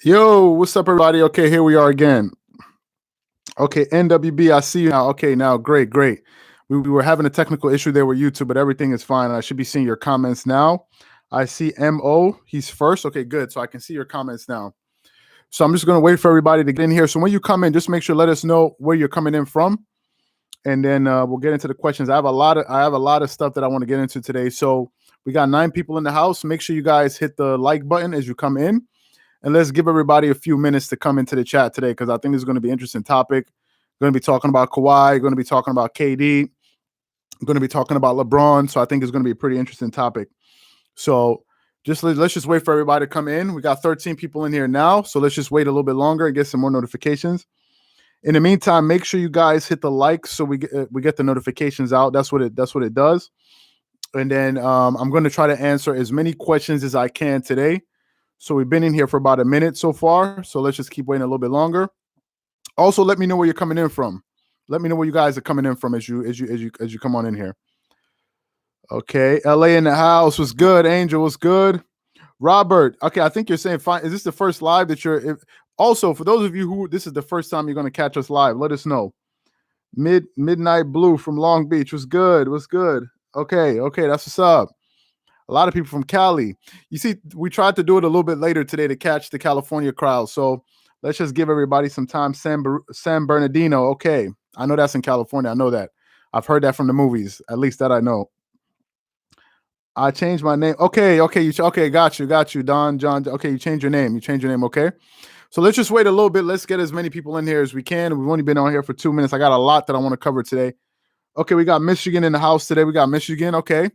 Yo, what's up, everybody? Okay, here we are again. Okay, NWB, I see you now. Okay, now, great, great. We were having a technical issue there with YouTube, but everything is fine. I should be seeing your comments now. I see MO, he's first. Okay, good. So I can see your comments now. So I'm just going to wait for everybody to get in here. So when you come in, just make sure let us know where you're coming in from, and then we'll get into the questions. I have a lot of stuff that I want to get into today. So we got 9 people in the house. Make sure you guys hit the like button as you come in. And let's give everybody a few minutes to come into the chat today because I think this is going to be an interesting topic. Going to be talking about Kawhi, going to be talking about KD, going to be talking about LeBron. So I think it's going to be a pretty interesting topic. So let's just wait for everybody to come in. We got 13 people in here now, so let's just wait a little bit longer and get some more notifications. In the meantime, make sure you guys hit the like so we get the notifications out. That's what it does. And then I'm going to try to answer as many questions as I can today. So we've been in here for about a minute so far. So let's just keep waiting a little bit longer. Also, let me know where you're coming in from. Let me know where you guys are coming in from as you come on in here. Okay, LA in the house was good. Angel was good. Robert, okay, I think you're saying fine. Is this the first live that you're? Also, for those of you who this is the first time you're going to catch us live, let us know. Midnight Blue from Long Beach was good. Was good. Okay, that's what's up. A lot of people from Cali. You see, we tried to do it a little bit later today to catch the California crowd. So let's just give everybody some time. San Bernardino. Okay. I know that's in California. I know that. I've heard that from the movies. At least that I know. I changed my name. Okay. Okay. Got you. Don, John. Okay. You changed your name. Okay. So let's just wait a little bit. Let's get as many people in here as we can. We've only been on here for 2 minutes. I got a lot that I want to cover today. Okay. We got Michigan in the house today. We got Michigan. Okay.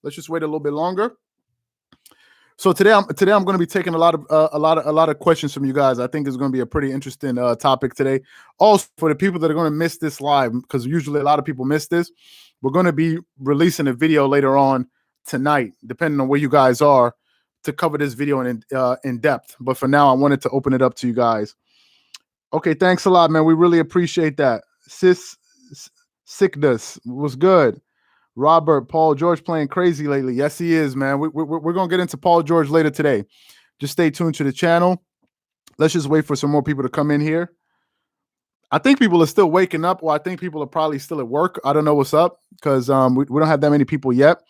Let's just wait a little bit longer. So today I'm going to be taking a lot of questions from you guys. I think it's going to be a pretty interesting topic today. Also, for the people that are going to miss this live, because usually a lot of people miss this, we're going to be releasing a video later on tonight, depending on where you guys are, to cover this video in depth. But for now, I wanted to open it up to you guys. Okay, thanks a lot, man. We really appreciate that. Sickness was good. Robert, Paul George playing crazy lately. Yes, he is, man. We're going to get into Paul George later today. Just stay tuned to the channel. Let's just wait for some more people to come in here. I think people are still waking up, or I think people are probably still at work. I don't know what's up because we don't have that many people yet.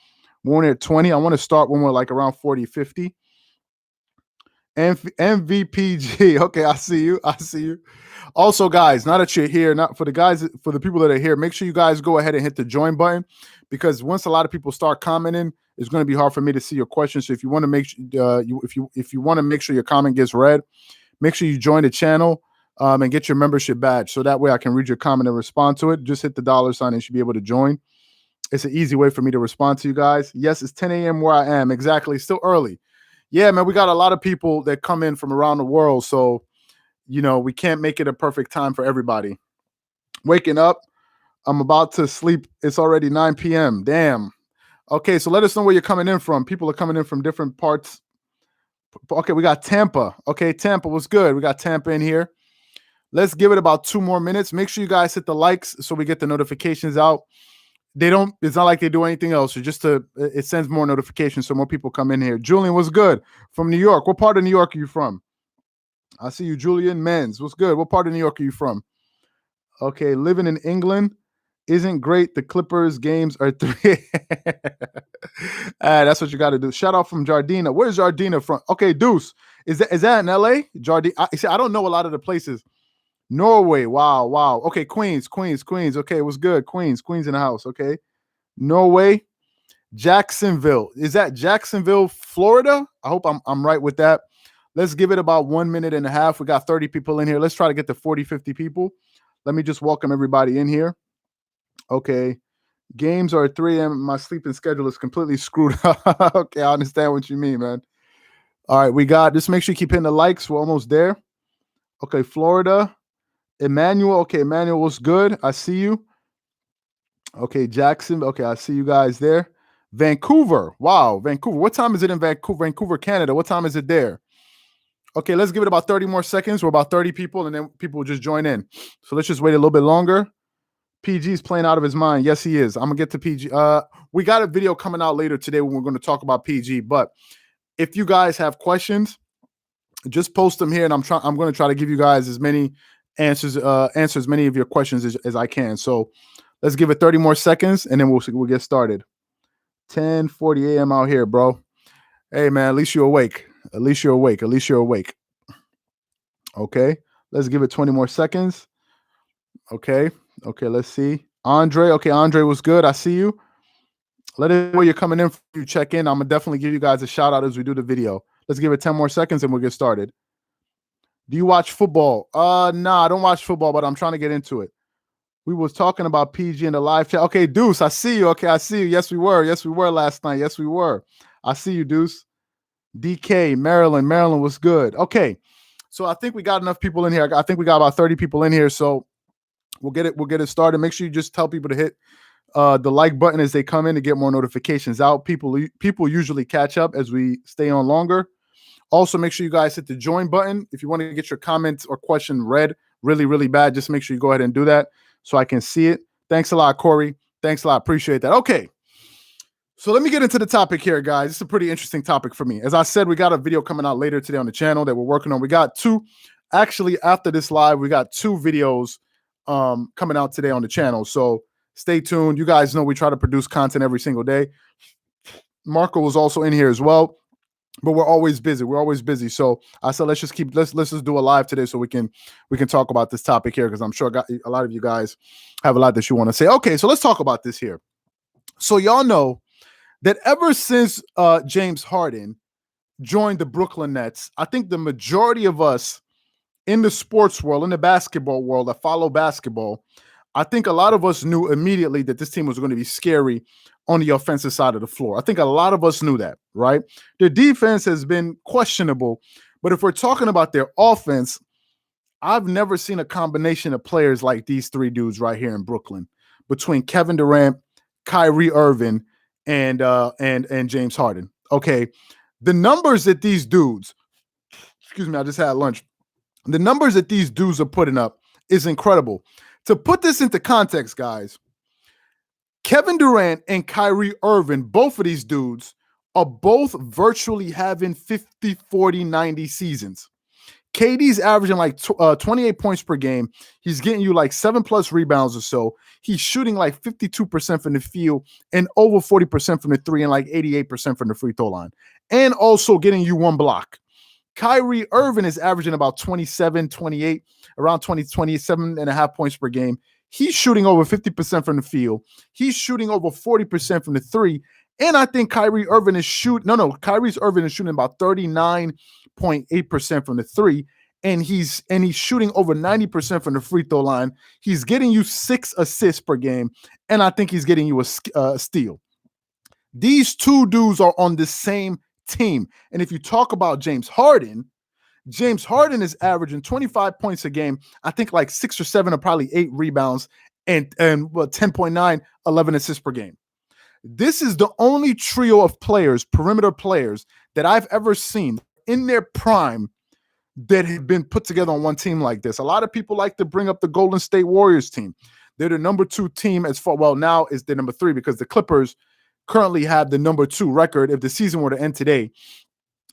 We're only at 20. I want to start when we're like around 40, 50. MVPG. Okay, I see you. Also, guys, now that you're here, not for the people that are here, make sure you guys go ahead and hit the join button, because once a lot of people start commenting, it's going to be hard for me to see your questions. So if you want to make if you want to make sure your comment gets read, make sure you join the channel and get your membership badge. So that way I can read your comment and respond to it. Just hit the $ and you should be able to join. It's an easy way for me to respond to you guys. Yes, it's 10 a.m. where I am. Exactly. Still early. Yeah, man, we got a lot of people that come in from around the world. So, we can't make it a perfect time for everybody. Waking up. I'm about to sleep. It's already 9 p.m. Damn. Okay, so let us know where you're coming in from. People are coming in from different parts. Okay, we got Tampa. Okay, Tampa was good. We got Tampa in here. Let's give it about 2 more minutes. Make sure you guys hit the likes so we get the notifications out. It's not like they do anything else. It sends more notifications so more people come in here. Julian was good from New York. What part of New York are you from? I see you, Julian Menz. What's good? What part of New York are you from? Okay, living in England isn't great. The Clippers games are 3. That's what you got to do. Shout out from Jardina. Where's Jardina from? Okay, Deuce. Is that in LA? Jardina. I don't know a lot of the places. Norway. Wow. Okay, Queens. Okay, it was good. Queens in the house. Okay. Norway. Jacksonville. Is that Jacksonville, Florida? I hope I'm right with that. Let's give it about 1 minute and a half. We got 30 people in here. Let's try to get to 40, 50 people. Let me just welcome everybody in here. Okay. Games are at 3 a.m. My sleeping schedule is completely screwed up. Okay, I understand what you mean, man. All right, just make sure you keep hitting the likes. We're almost there. Okay, Florida. Emmanuel. Okay, Emmanuel was good. I see you. Okay, Jackson. Okay, I see you guys there. Vancouver. Wow, Vancouver. What time is it in Vancouver, Canada? What time is it there? Okay, let's give it about 30 more seconds. We're about 30 people, and then people will just join in. So let's just wait a little bit longer. PG's playing out of his mind. Yes, he is. I'm going to get to PG. We got a video coming out later today when we're going to talk about PG. But if you guys have questions, just post them here, and I'm going to try to give you guys as many answer as many of your questions as I can. So let's give it 30 more seconds, and then we'll get started. 10:40 a.m. out here, bro. Hey, man, at least you're awake. At least you're awake. At least you're awake. Okay, let's give it 20 more seconds. Okay, let's see. Andre, okay, Andre was good. I see you. Let it know where you're coming in. You check in. I'm gonna definitely give you guys a shout out as we do the video. Let's give it 10 more seconds and we'll get started. Do you watch football? Nah, I don't watch football, but I'm trying to get into it. We was talking about PG in the live chat. Okay, Deuce, I see you. Okay, I see you. Yes, we were. Yes, we were last night. Yes, we were. I see you, Deuce. DK, Maryland was good. Okay, so I think we got enough people in here. I think we got about 30 people in here. So we'll get it started. Make sure you just tell people to hit the like button as they come in to get more notifications out. People usually catch up as we stay on longer. Also, make sure you guys hit the join button. If you want to get your comments or question read really, really bad, just make sure you go ahead and do that so I can see it. Thanks a lot, Corey. Thanks a lot. Appreciate that. Okay. So let me get into the topic here, guys. It's a pretty interesting topic for me. As I said, we got a video coming out later today on the channel that we're working on. We got two. Actually, after this live, we got two videos coming out today on the channel. So stay tuned. You guys know we try to produce content every single day. Marco was also in here as well. But we're always busy. We're always busy. So I said, let's just do a live today so we can talk about this topic here, because I'm sure a lot of you guys have a lot that you want to say. Okay, so let's talk about this here. So y'all know that ever since James Harden joined the Brooklyn Nets, I think the majority of us in the sports world, in the basketball world that follow basketball, I think a lot of us knew immediately that this team was going to be scary on the offensive side of the floor. I think a lot of us knew that, right? Their defense has been questionable, but if we're talking about their offense, I've never seen a combination of players like these three dudes right here in Brooklyn, between Kevin Durant, Kyrie Irving, and James Harden. Okay, the numbers that these dudes, excuse me, I just had lunch. The numbers that these dudes are putting up is incredible. To put this into context, guys, Kevin Durant and Kyrie Irving, both of these dudes are both virtually having 50, 40, 90 seasons. KD's averaging like 28 points per game. He's getting you like 7+ rebounds or so. He's shooting like 52% from the field and over 40% from the three and like 88% from the free throw line. And also getting you one block. Kyrie Irving is averaging about 27, 28, around 20, 27.5 points per game. He's shooting over 50% from the field. He's shooting over 40% from the three. And I think Kyrie Irving is shooting about 39.8% from the three. And he's shooting over 90% from the free throw line. He's getting you 6 assists per game. And I think he's getting you a steal. These two dudes are on the same team. And if you talk about James Harden is averaging 25 points a game. I think like 6 or 7 or probably 8 rebounds and 10.9, 11 assists per game. This is the only trio of players, perimeter players, that I've ever seen in their prime that have been put together on one team like this. A lot of people like to bring up the Golden State Warriors team. They're the number 2 team as far, well, now is the number 3 because the Clippers currently have the number 2 record. If the season were to end today,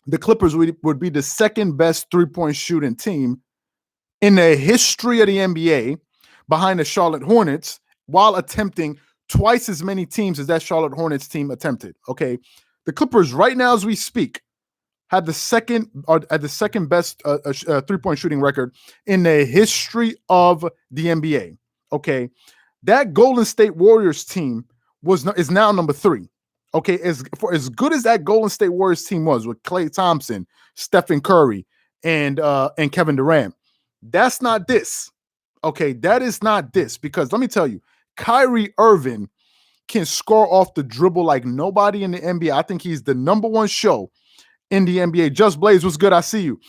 the Clippers would be the second best three-point shooting team in the history of the NBA, behind the Charlotte Hornets, while attempting twice as many teams as that Charlotte Hornets team attempted. Okay, the Clippers right now as we speak have the second best three-point shooting record in the history of the NBA. Okay, that Golden State Warriors team is now number 3. Okay, as good as that Golden State Warriors team was with Klay Thompson, Stephen Curry, and Kevin Durant, that's not this. Okay, that is not this, because let me tell you, Kyrie Irving can score off the dribble like nobody in the NBA. I think he's the number 1 show in the NBA. Just Blaze, what's good? I see you.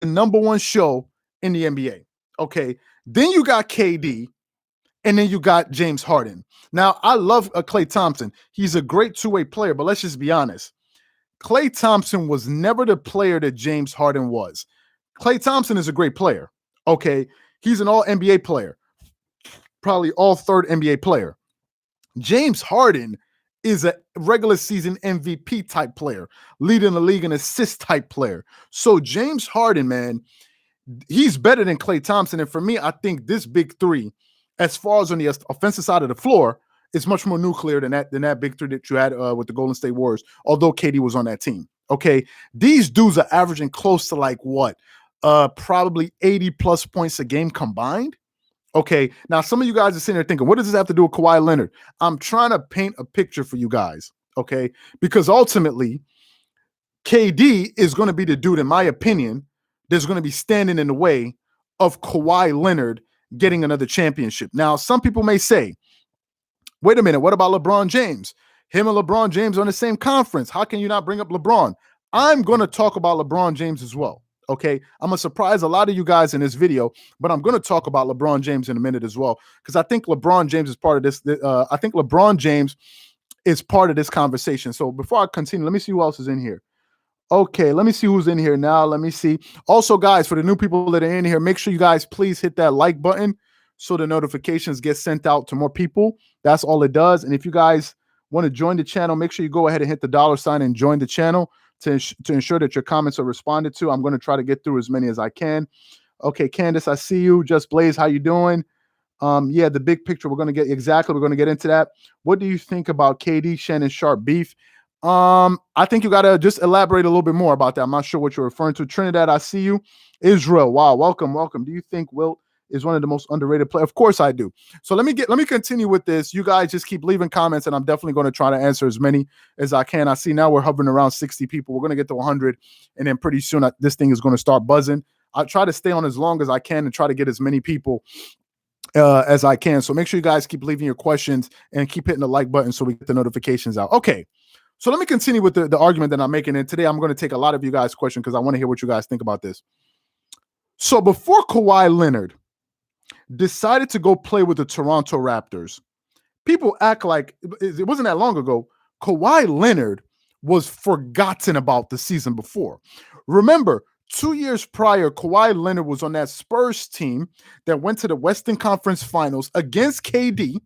The number 1 show in the NBA. Okay, then you got KD. And then you got James Harden. Now, I love Klay Thompson. He's a great two-way player, but let's just be honest. Klay Thompson was never the player that James Harden was. Klay Thompson is a great player. Okay, he's an all-NBA player, probably all-third NBA player. James Harden is a regular season MVP type player, leading the league in assist type player. So James Harden, man, he's better than Klay Thompson. And for me, I think this big three, as far as on the offensive side of the floor, is much more nuclear than that big three that you had with the Golden State Warriors, although KD was on that team. Okay. These dudes are averaging close to like what? Probably 80 plus points a game combined. Okay, now some of you guys are sitting there thinking, what does this have to do with Kawhi Leonard? I'm trying to paint a picture for you guys, okay? Because ultimately, KD is going to be the dude, in my opinion, that's going to be standing in the way of Kawhi Leonard getting another championship. Now, some people may say, wait a minute, what about LeBron James? Him and LeBron James are in the same conference. How can you not bring up LeBron? I'm going to talk about LeBron James as well. Okay, I'm going to surprise a lot of you guys in this video, but I'm going to talk about LeBron James in a minute as well, because I think LeBron James is part of this. I think LeBron James is part of this conversation. So before I continue, let me see who else is in here. Okay, let me see who's in here now. Let me see. Also, guys, for the new people that are in here, make sure you guys please hit that like button so the notifications get sent out to more people. That's all it does. And if you guys want to join the channel, make sure you go ahead and hit the $ and join the channel to ensure that your comments are responded to. I'm going to try to get through as many as I can. Okay, Candace, I see you. Just Blaze, how you doing? Yeah, the big picture, we're going to get into that. What do you think about KD, Shannon Sharp beef? I think you got to just elaborate a little bit more about that. I'm not sure what you're referring to. Trinidad, I see you. Israel, wow, welcome. Do you think Wilt is one of the most underrated players? Of course I do. So let me continue with this. You guys just keep leaving comments, and I'm definitely going to try to answer as many as I can. I see now we're hovering around 60 people. We're going to get to 100, and then pretty soon this thing is going to start buzzing. I try to stay on as long as I can and try to get as many people as I can. So make sure you guys keep leaving your questions and keep hitting the like button so we get the notifications out. Okay. So let me continue with the argument that I'm making. And today I'm going to take a lot of you guys' questions because I want to hear what you guys think about this. So before Kawhi Leonard decided to go play with the Toronto Raptors, people act like it wasn't that long ago. Kawhi Leonard was forgotten about the season before. Remember, 2 years prior, Kawhi Leonard was on that Spurs team that went to the Western Conference Finals against KD.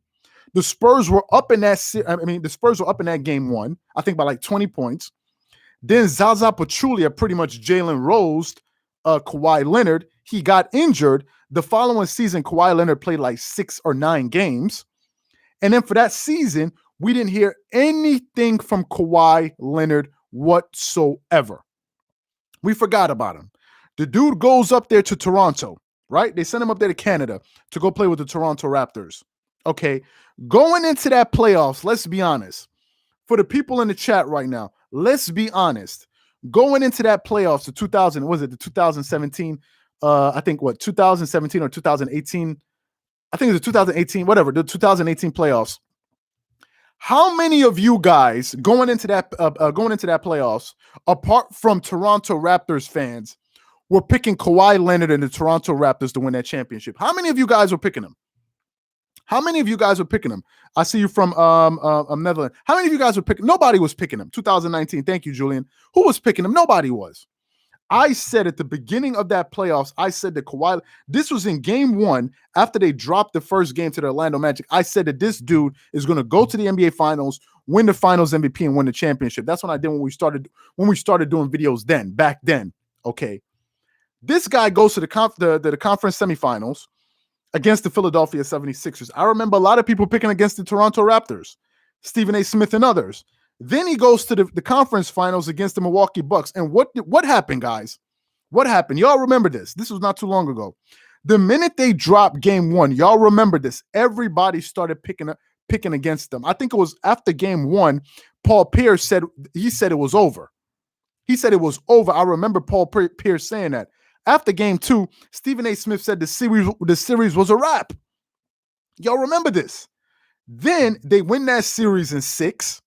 The Spurs were up in that. The Spurs were up in that game one, I think by like 20 points. Then Zaza Pachulia pretty much Jalen Rosed Kawhi Leonard. He got injured. The following season, Kawhi Leonard played like 6 or 9 games. And then for that season, we didn't hear anything from Kawhi Leonard whatsoever. We forgot about him. The dude goes up there to Toronto, right? They sent him up there to Canada to go play with the Toronto Raptors. Okay, going into that playoffs, let's be honest. For the people in the chat right now, let's be honest. Going into that playoffs, the 2017? I think 2017 or 2018? I think it was 2018, whatever, the 2018 playoffs. How many of you guys going into that playoffs, apart from Toronto Raptors fans, were picking Kawhi Leonard and the Toronto Raptors to win that championship? How many of you guys were picking them? How many of you guys were picking him? I see you from Netherlands. How many of you guys were picking? Nobody was picking him. 2019. Thank you, Julian. Who was picking him? Nobody was. I said at the beginning of that playoffs, I said that Kawhi, this was in game one after they dropped the first game to the Orlando Magic. I said that this dude is going to go to the NBA Finals, win the Finals MVP, and win the championship. That's what I did when we started doing videos back then. Okay. This guy goes to the conference semifinals against the Philadelphia 76ers. I remember a lot of people picking against the Toronto Raptors, Stephen A. Smith and others. Then he goes to the conference finals against the Milwaukee Bucks. And what happened, guys? What happened? Y'all remember this. This was not too long ago. The minute they dropped game one, y'all remember this. Everybody started picking against them. I think it was after game one, Paul Pierce said it was over. He said it was over. I remember Paul Pierce saying that. After game two, Stephen A. Smith said the series was a wrap. Y'all remember this. Then they win that series in 6.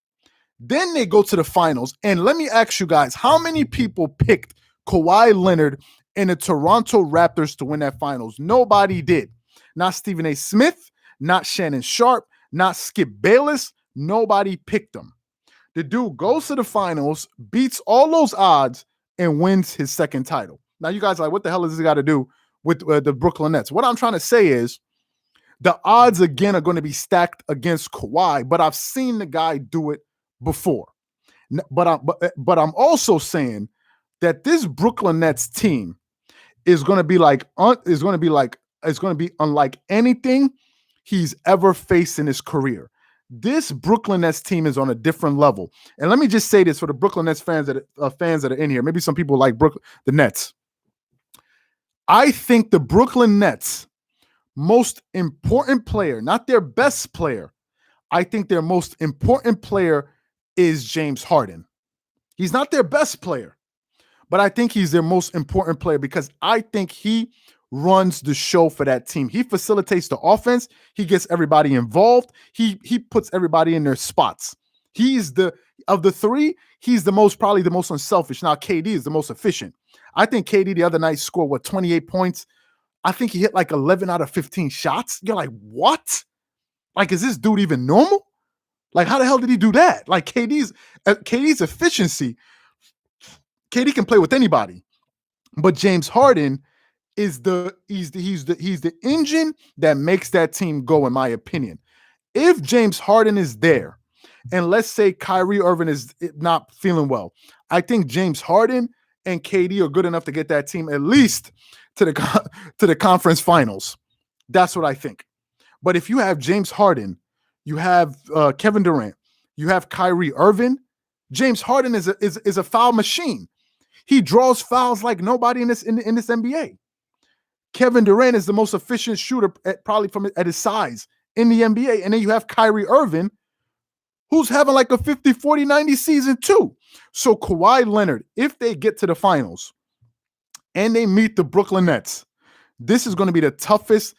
Then they go to the finals. And let me ask you guys, how many people picked Kawhi Leonard and the Toronto Raptors to win that finals? Nobody did. Not Stephen A. Smith, not Shannon Sharp, not Skip Bayless. Nobody picked them. The dude goes to the finals, beats all those odds, and wins his second title. Now, you guys are like, what the hell does this got to do with the Brooklyn Nets? What I'm trying to say is The odds again are going to be stacked against Kawhi, but I've seen the guy do it before. But I'm also saying that this Brooklyn Nets team is going to be unlike anything he's ever faced in his career. This Brooklyn Nets team is on a different level. And let me just say this for the Brooklyn Nets fans that are in here. Maybe some people like the Nets. I think the Brooklyn Nets most important player, not their best player, I think their most important player is James Harden. He's not their best player, but I think he's their most important player because I think he runs the show for that team. He facilitates the offense. He gets everybody involved. He puts everybody in their spots. Of the three, he's probably the most unselfish. Now, KD is the most efficient. I think KD the other night scored, 28 points? I think he hit like 11 out of 15 shots. You're like, what? Like, is this dude even normal? Like, how the hell did he do that? Like, KD's efficiency, KD can play with anybody. But James Harden is the engine that makes that team go, in my opinion. If James Harden is there, and let's say Kyrie Irving is not feeling well, I think James Harden and KD are good enough to get that team at least to the conference finals. That's what I think. But if you have James Harden, you have Kevin Durant, you have Kyrie Irving, James Harden is a foul machine. He draws fouls like nobody in this NBA. Kevin Durant is the most efficient shooter probably at his size in the NBA. And then you have Kyrie Irving, who's having like a 50, 40, 90 season too. So Kawhi Leonard, if they get to the finals and they meet the Brooklyn Nets, this is going to be the toughest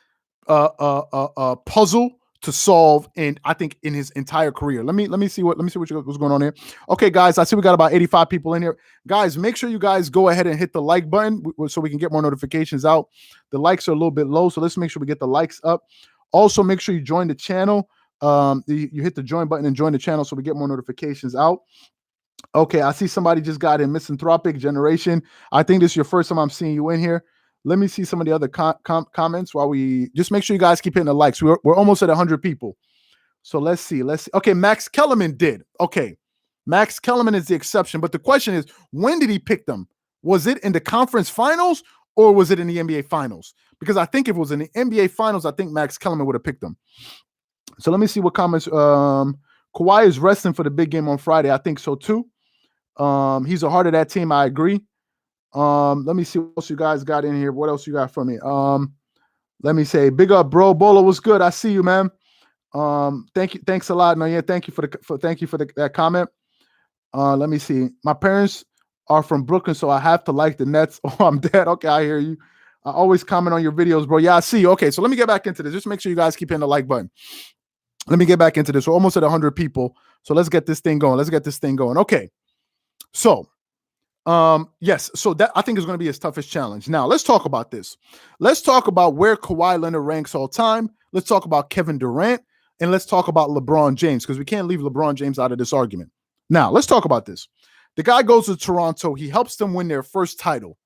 puzzle to solve in his entire career. Let me see what's going on here. Okay, guys, I see we got about 85 people in here. Guys, make sure you guys go ahead and hit the like button so we can get more notifications out. The likes are a little bit low, so let's make sure we get the likes up. Also, make sure you join the channel. You hit the join button and join the channel so we get more notifications out. Okay, I see somebody just got in, Misanthropic Generation. I think this is your first time I'm seeing you in here. Let me see some of the other comments while we just make sure you guys keep hitting the likes. We're almost at 100 people. So let's see. Okay, Max Kellerman did. Okay, Max Kellerman is the exception. But the question is, when did he pick them? Was it in the conference finals or was it in the NBA finals? Because I think if it was in the NBA finals, I think Max Kellerman would have picked them. So let me see what comments. Kawhi is resting for the big game on Friday. I think so too. He's a heart of that team. I agree. Let me see what else you guys got in here. What else you got for me? Let me say, big up, bro. Bolo was good. I see you, man. Thank you. Thanks a lot. No, yeah, thank you for that comment. Let me see. My parents are from Brooklyn, so I have to like the Nets. Oh, I'm dead. Okay, I hear you. I always comment on your videos, bro. Yeah, I see you. Okay, so let me get back into this. Just make sure you guys keep hitting the like button. Let me get back into this. We're almost at 100 people. So let's get this thing going. Okay. So, yes. So that I think is going to be his toughest challenge. Now, let's talk about this. Let's talk about where Kawhi Leonard ranks all time. Let's talk about Kevin Durant. And let's talk about LeBron James, because we can't leave LeBron James out of this argument. Now, let's talk about this. The guy goes to Toronto. He helps them win their first title.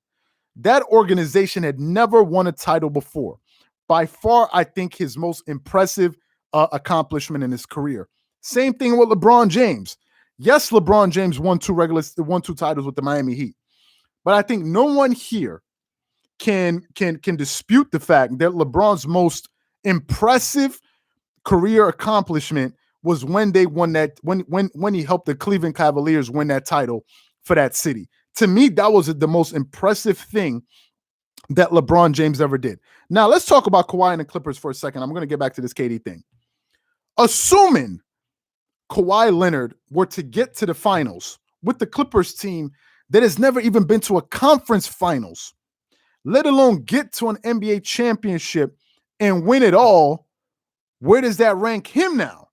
That organization had never won a title before. By far, I think his most impressive accomplishment in his career. Same thing with LeBron James. Yes, LeBron James won two titles with the Miami Heat. But I think no one here can dispute the fact that LeBron's most impressive career accomplishment was when they won that, when he helped the Cleveland Cavaliers win that title for that city. To me, that was the most impressive thing that LeBron James ever did. Now, let's talk about Kawhi and the Clippers for a second. I'm going to get back to this KD thing. Assuming Kawhi Leonard were to get to the finals with the Clippers team that has never even been to a conference finals, let alone get to an NBA championship and win it all, where does that rank him now?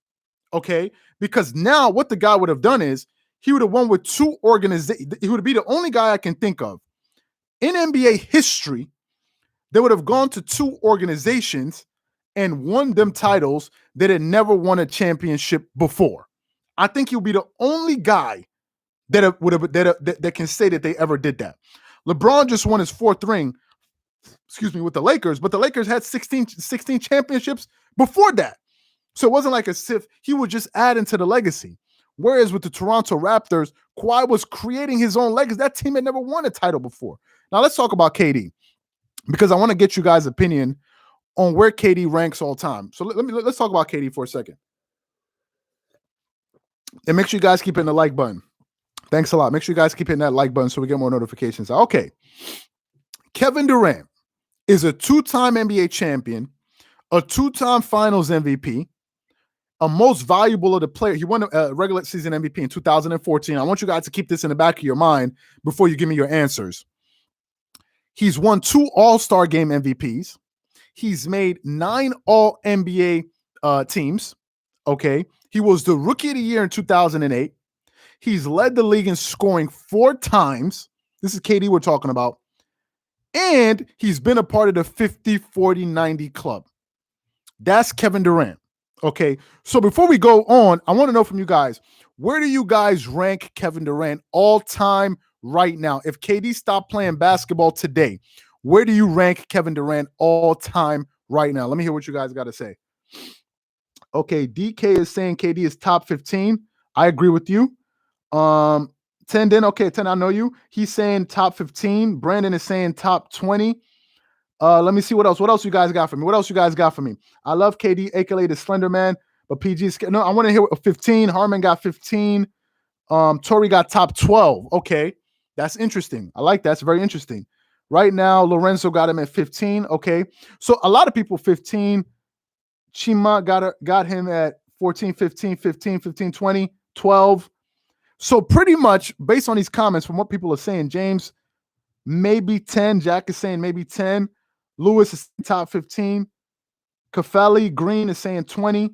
Okay, because now what the guy would have done is he would have won with two organizations. He would be the only guy I can think of in NBA history that would have gone to two organizations and won them titles that had never won a championship before. I think he'll be the only guy that can say that they ever did that. LeBron just won his fourth ring, with the Lakers, but the Lakers had 16 championships before that. So it wasn't like as if he would just add into the legacy. Whereas with the Toronto Raptors, Kawhi was creating his own legacy. That team had never won a title before. Now let's talk about KD, because I want to get you guys' opinion on where KD ranks all time. So let's talk about KD for a second. And make sure you guys keep hitting the like button. Thanks a lot. Make sure you guys keep hitting that like button so we get more notifications. Okay. Kevin Durant is a two-time NBA champion, a two-time finals MVP, a most valuable of the player. He won a regular season MVP in 2014. I want you guys to keep this in the back of your mind before you give me your answers. He's won 2 All-Star Game MVPs. He's made 9 All-NBA teams. Okay. He was the Rookie of the Year in 2008. He's led the league in scoring 4 times. This is KD we're talking about. And he's been a part of the 50, 40, 90 club. That's Kevin Durant. Okay. So before we go on, I want to know from you guys, where do you guys rank Kevin Durant all time right now? If KD stopped playing basketball today, where do you rank Kevin Durant all time right now? Let me hear what you guys got to say. Okay, DK is saying KD is top 15. I agree with you. 10 then, okay, 10, I know you. He's saying top 15. Brandon is saying top 20. Let me see what else. What else you guys got for me? What else you guys got for me? I love KD, aka the Slender Man, but PG is no. I want to hear 15. Harmon got 15. Tori got top 12. Okay, that's interesting. I like that. That's very interesting. Right now, Lorenzo got him at 15. Okay, so a lot of people 15. Chima got him at 14, 15, 15, 15, 20, 12. So pretty much based on these comments from what people are saying, James, maybe 10. Jack is saying maybe 10. Lewis is top 15. Kafeli Green is saying 20.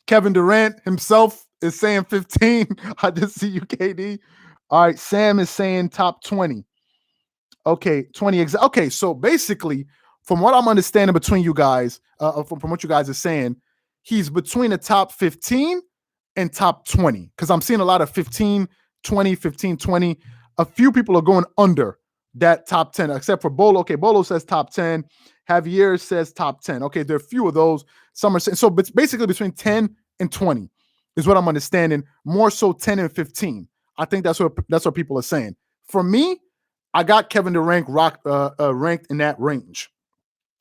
Kevin Durant himself is saying 15. I just see you, KD. All right, Sam is saying top 20. Okay, 20. Okay, so basically, from what I'm understanding between you guys, from what you guys are saying, he's between the top 15 and top 20, because I'm seeing a lot of 15, 20, 15, 20. A few people are going under that top 10, except for Bolo. Okay, Bolo says top 10. Javier says top 10. Okay, there are a few of those. Some are saying, so but basically between 10 and 20 is what I'm understanding. More so 10 and 15. I think that's what people are saying. For me, I got Kevin Durant ranked in that range.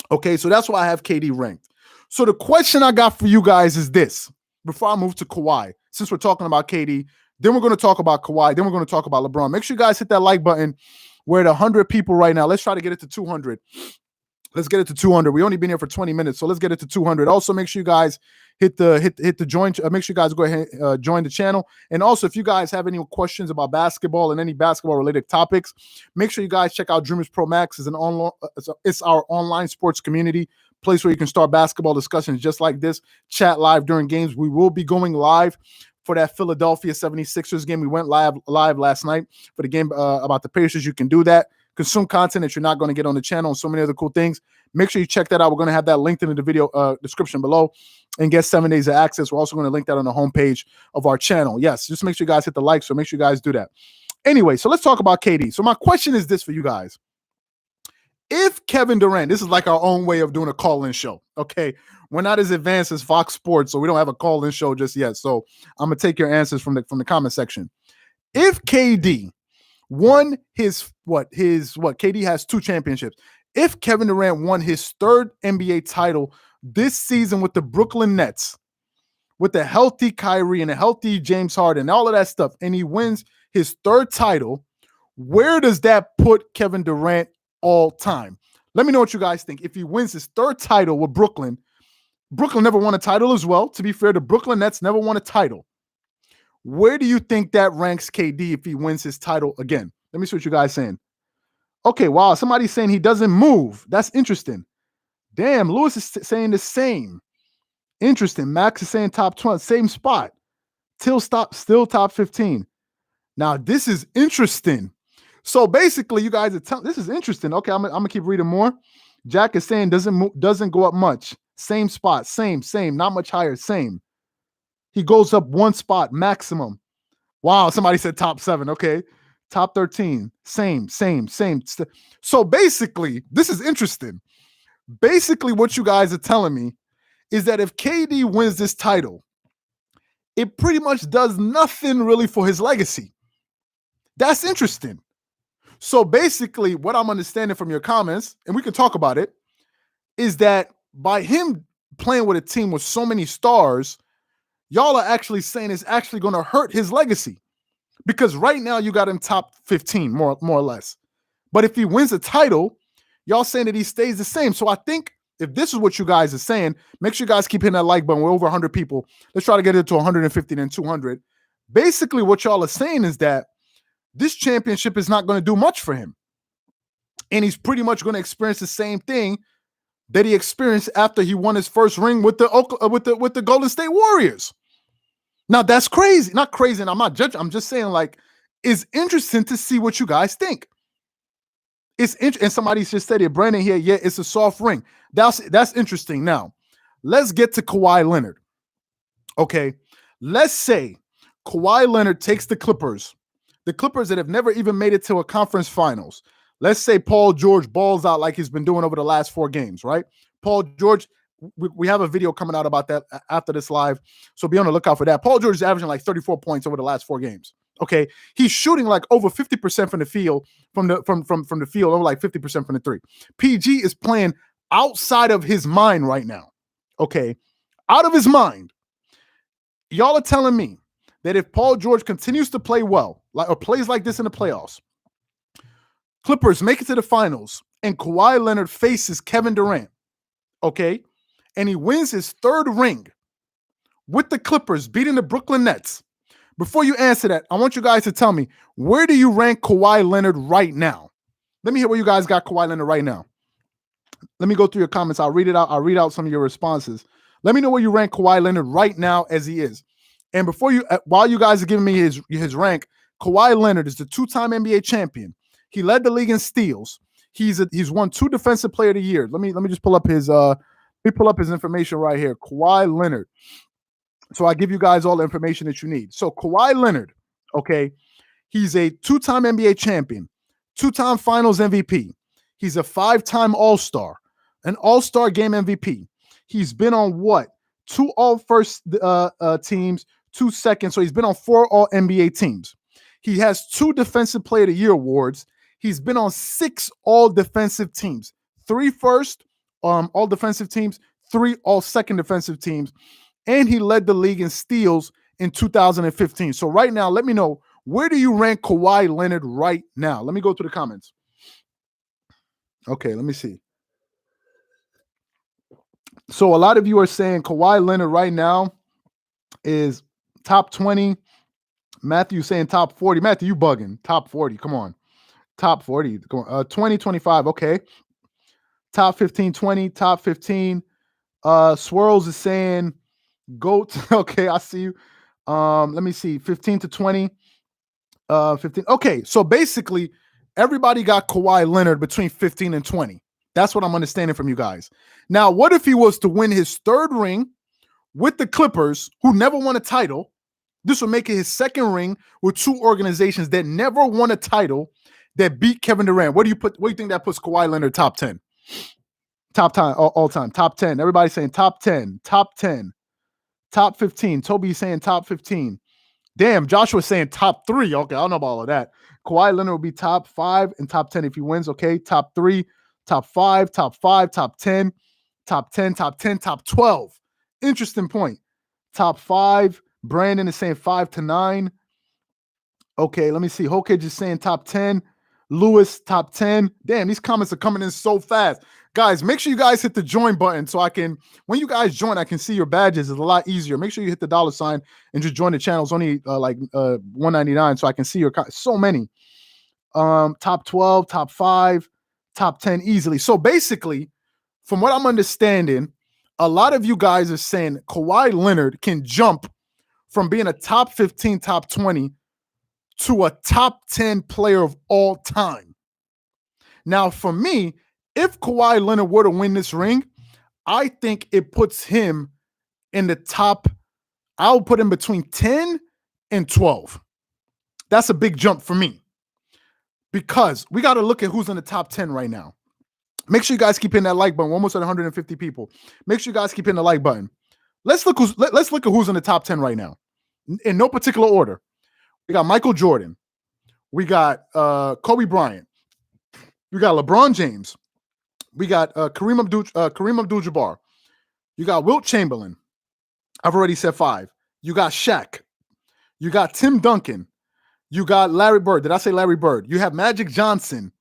Okay, so that's why I have KD ranked. So the question I got for you guys is this. Before I move to Kawhi, since we're talking about KD, then we're going to talk about Kawhi, then we're going to talk about LeBron. Make sure you guys hit that like button. We're at 100 people right now. Let's try to get it to 200. Let's get it to 200. We only been here for 20 minutes, so let's get it to 200. Also, make sure you guys hit the join. Make sure you guys go ahead and join the channel. And also, if you guys have any questions about basketball and any basketball related topics, make sure you guys check out Dreamerspro Max. It's our online sports community place where you can start basketball discussions just like this. Chat live during games. We will be going live for that Philadelphia 76ers game. We went live last night for the game about the Pacers. You can do that. Consume content that you're not going to get on the channel and so many other cool things. Make sure you check that out. We're going to have that linked in the video description below and get 7 days of access. We're also going to link that on the homepage of our channel. Yes, just make sure you guys hit the like. So make sure you guys do that. Anyway, so let's talk about KD. So my question is this for you guys. If Kevin Durant, this is like our own way of doing a call-in show, okay? We're not as advanced as Fox Sports, so we don't have a call-in show just yet. So I'm going to take your answers from the comment section. If KD won KD has 2 championships. If Kevin Durant won his 3rd NBA title this season with the Brooklyn Nets, with a healthy Kyrie and a healthy James Harden, all of that stuff, and he wins his 3rd title, where does that put Kevin Durant all time? Let me know what you guys think. If he wins his 3rd title with Brooklyn never won a title as well. To be fair, the Brooklyn Nets never won a title. Where do you think that ranks KD if he wins his title again? Let me see what you guys saying. Okay, wow. Somebody's saying he doesn't move. That's interesting. Damn, Lewis is saying the same. Interesting. Max is saying top 20, same spot. Still top 15. Now, this is interesting. So basically, you guys are telling, this is interesting. Okay, I'm gonna keep reading more. Jack is saying doesn't go up much. Same spot, same, not much higher, same. He goes up 1 spot maximum. Wow, somebody said top 7. Okay, top 13, same. So basically, this is interesting. Basically, what you guys are telling me is that if KD wins this title, it pretty much does nothing really for his legacy. That's interesting. So basically, what I'm understanding from your comments, and we can talk about it, is that by him playing with a team with so many stars, y'all are actually saying it's actually going to hurt his legacy. Because right now you got him top 15, more or less. But if he wins a title, y'all saying that he stays the same. So I think if this is what you guys are saying, make sure you guys keep hitting that like button. We're over 100 people. Let's try to get it to 150 and 200. Basically, what y'all are saying is that this championship is not going to do much for him. And he's pretty much going to experience the same thing that he experienced after he won his first ring with the Golden State Warriors. Now, that's crazy. Not crazy, and I'm not judging. I'm just saying, like, it's interesting to see what you guys think. And somebody just said it, Brandon here, yeah, it's a soft ring. That's interesting. Now, let's get to Kawhi Leonard. Okay, let's say Kawhi Leonard takes the Clippers that have never even made it to a conference finals. Let's say Paul George balls out like he's been doing over the last 4 games, right? Paul George, we have a video coming out about that after this live, so be on the lookout for that. Paul George is averaging like 34 points over the last 4 games. Okay, he's shooting like over 50% from the field, from the field, over like 50% from the 3. PG is playing outside of his mind right now. Okay, out of his mind. Y'all are telling me that if Paul George continues to play well, or plays like this in the playoffs, Clippers make it to the finals, and Kawhi Leonard faces Kevin Durant, okay, and he wins his 3rd ring with the Clippers, beating the Brooklyn Nets. Before you answer that, I want you guys to tell me, where do you rank Kawhi Leonard right now? Let me hear where you guys got Kawhi Leonard right now. Let me go through your comments. I'll read it out. I'll read out some of your responses. Let me know where you rank Kawhi Leonard right now as he is. And while you guys are giving me his rank, Kawhi Leonard is the 2-time NBA champion. He led the league in steals. He's won 2 Defensive Player of the Year. Let me just pull up his information right here. Kawhi Leonard. So I give you guys all the information that you need. So Kawhi Leonard, okay, he's a 2-time NBA champion, 2-time Finals MVP. He's a 5-time All-Star, an All-Star Game MVP. He's been on what? 2 All-First teams, 2 second. So he's been on 4 All-NBA teams. He has 2 Defensive Player of the Year awards. He's been on 6 All-Defensive teams, 3 first All-Defensive teams, 3 All-Second Defensive teams. And he led the league in steals in 2015. So right now, let me know, where do you rank Kawhi Leonard right now? Let me go through the comments. Okay, let me see. So a lot of you are saying Kawhi Leonard right now is top 20. Matthew saying top 40. Matthew, you bugging. Top 40. Come on. Top 40. 20, 25. Okay. Top 15, 20. Top 15. Swirls is saying GOAT. Okay, I see you. Let me see. 15 to 20. 15. Okay, so basically, everybody got Kawhi Leonard between 15 and 20. That's what I'm understanding from you guys. Now, what if he was to win his 3rd ring with the Clippers, who never won a title? This would make it his 2nd ring with 2 organizations that never won a title that beat Kevin Durant. What do you think that puts Kawhi Leonard top 10? Top time, all time, top 10. Everybody's saying top 10, top 10, top 15. Toby's saying top 15. Damn, Joshua's saying top 3. Okay, I don't know about all of that. Kawhi Leonard will be top 5 and top 10 if he wins. Okay, top 3, top 5, top 5, top 10, top 10, top 10, top 12. Interesting point. Top 5. Brandon is saying 5 to 9. Okay, let me see. Hokage is saying top 10. Lewis, top 10. Damn, these comments are coming in so fast. Guys, make sure you guys hit the join button so I can, when you guys join, I can see your badges. It's a lot easier. Make sure you hit the $ and just join the channel. It's only like $1.99, so I can see your so many. Top 12, top 5, top 10 easily. So basically, from what I'm understanding, a lot of you guys are saying Kawhi Leonard can jump from being a top 15, top 20 to a top 10 player of all time. Now, for me, if Kawhi Leonard were to win this ring, I think it puts him in the top. I'll put him between 10 and 12. That's a big jump for me, because we got to look at who's in the top 10 right now. Make sure you guys keep hitting that like button. We're almost at 150 people. Make sure you guys keep hitting the like button. Let's look at who's in the top 10 right now. In no particular order. We got Michael Jordan. We got Kobe Bryant. We got LeBron James. We got Kareem Abdul-Jabbar. You got Wilt Chamberlain. I've already said 5. You got Shaq. You got Tim Duncan. You got Larry Bird. Did I say Larry Bird? You have Magic Johnson.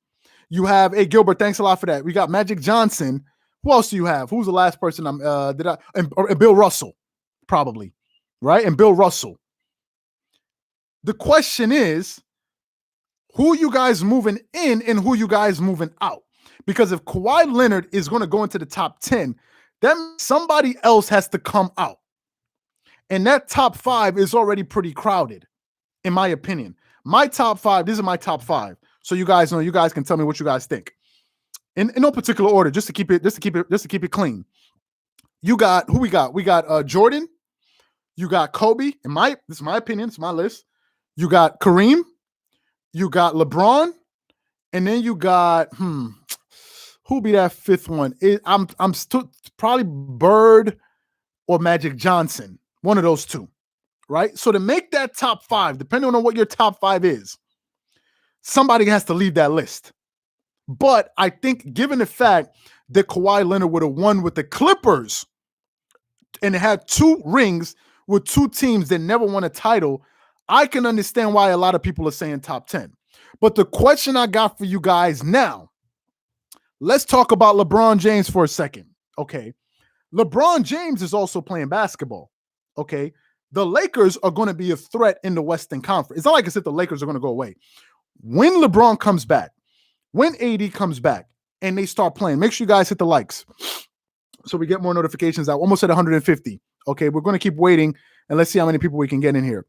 You have Gilbert. Thanks a lot for that. We got Magic Johnson. Who else do you have? Who's the last person? And Bill Russell, probably, right? And Bill Russell. The question is, who you guys moving in and who you guys moving out? Because if Kawhi Leonard is going to go into the top 10, then somebody else has to come out. And that top 5 is already pretty crowded, in my opinion. My top 5, these are my top 5. So you guys know, you guys can tell me what you guys think. In no particular order, just to keep it clean. You got who we got? We got Jordan. You got Kobe. This is my opinion, it's my list. You got Kareem. You got LeBron, and then you got who be that 5th one? I'm still probably Bird or Magic Johnson, one of those 2, right? So to make that top 5, depending on what your top 5 is, somebody has to leave that list. But I think, given the fact that Kawhi Leonard would have won with the Clippers and had 2 rings with 2 teams that never won a title, I can understand why a lot of people are saying top 10. But the question I got for you guys now, let's talk about LeBron James for a second. Okay. LeBron James is also playing basketball. Okay. The Lakers are going to be a threat in the Western Conference. It's not like I said the Lakers are going to go away. When LeBron comes back, when AD comes back and they start playing, make sure you guys hit the likes so we get more notifications out. Almost at 150. Okay. We're going to keep waiting and let's see how many people we can get in here.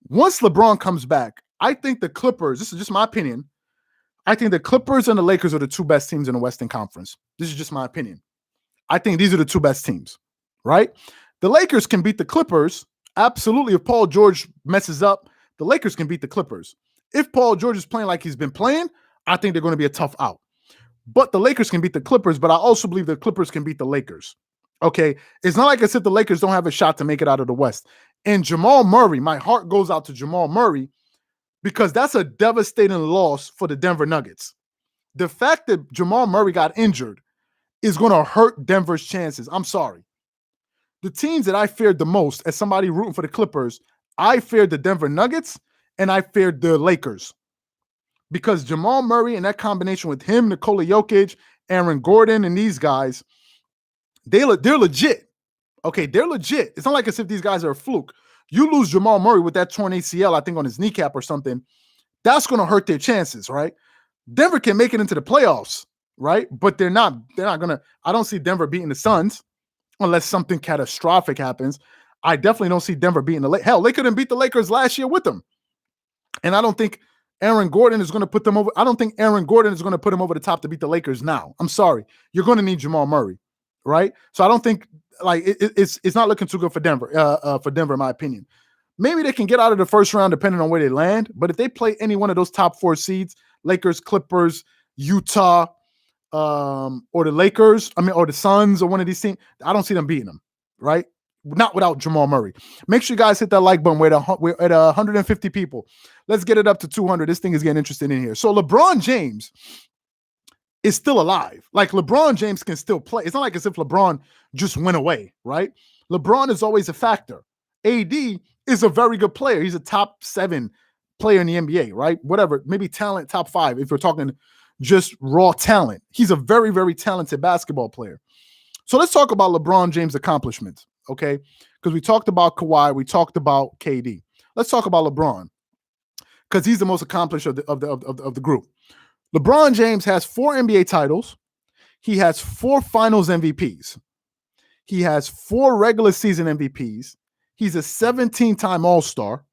Once LeBron comes back, I think the Clippers, this is just my opinion, I think the Clippers and the Lakers are the 2 best teams in the Western Conference. This is just my opinion. I think these are the 2 best teams, right? The Lakers can beat the Clippers. Absolutely. If Paul George messes up, the Lakers can beat the Clippers. If Paul George is playing like he's been playing, I think they're going to be a tough out. But the Lakers can beat the Clippers, but I also believe the Clippers can beat the Lakers. Okay? It's not like I said the Lakers don't have a shot to make it out of the West. And Jamal Murray, my heart goes out to Jamal Murray because that's a devastating loss for the Denver Nuggets. The fact that Jamal Murray got injured is going to hurt Denver's chances. I'm sorry. The teams that I feared the most as somebody rooting for the Clippers, I feared the Denver Nuggets and I feared the Lakers. Because Jamal Murray and that combination with him, Nikola Jokic, Aaron Gordon, and these guys, they're legit. Okay, they're legit. It's not like as if these guys are a fluke. You lose Jamal Murray with that torn ACL, I think on his kneecap or something, that's going to hurt their chances, right? Denver can make it into the playoffs, right? But they're not going to, I don't see Denver beating the Suns unless something catastrophic happens. I definitely don't see Denver beating the Lakers. Hell, they couldn't beat the Lakers last year with them. And I don't think Aaron Gordon is going to put them over. I don't think Aaron Gordon is going to put them over the top to beat the Lakers now. I'm sorry. You're going to need Jamal Murray, right? So I don't think it's not looking too good for Denver, in my opinion. Maybe they can get out of the first round depending on where they land. But if they play any one of those top 4 seeds, Lakers, Clippers, Utah, or the Lakers, or the Suns or one of these teams, I don't see them beating them, right? Not without Jamal Murray. Make sure you guys hit that like button. We're at 150 people. Let's get it up to 200. This thing is getting interesting in here. So LeBron James is still alive. Like LeBron James can still play. It's not like as if LeBron just went away, right? LeBron is always a factor. AD is a very good player. He's a top 7 player in the NBA, right? Whatever, maybe talent, top 5. If we're talking just raw talent, he's a very, very talented basketball player. So let's talk about LeBron James' accomplishments, okay? Because we talked about Kawhi, we talked about KD. Let's talk about LeBron because he's the most accomplished of the group. LeBron James has 4 NBA titles. He has 4 Finals MVPs. He has 4 regular season MVPs. He's a 17-time All-Star.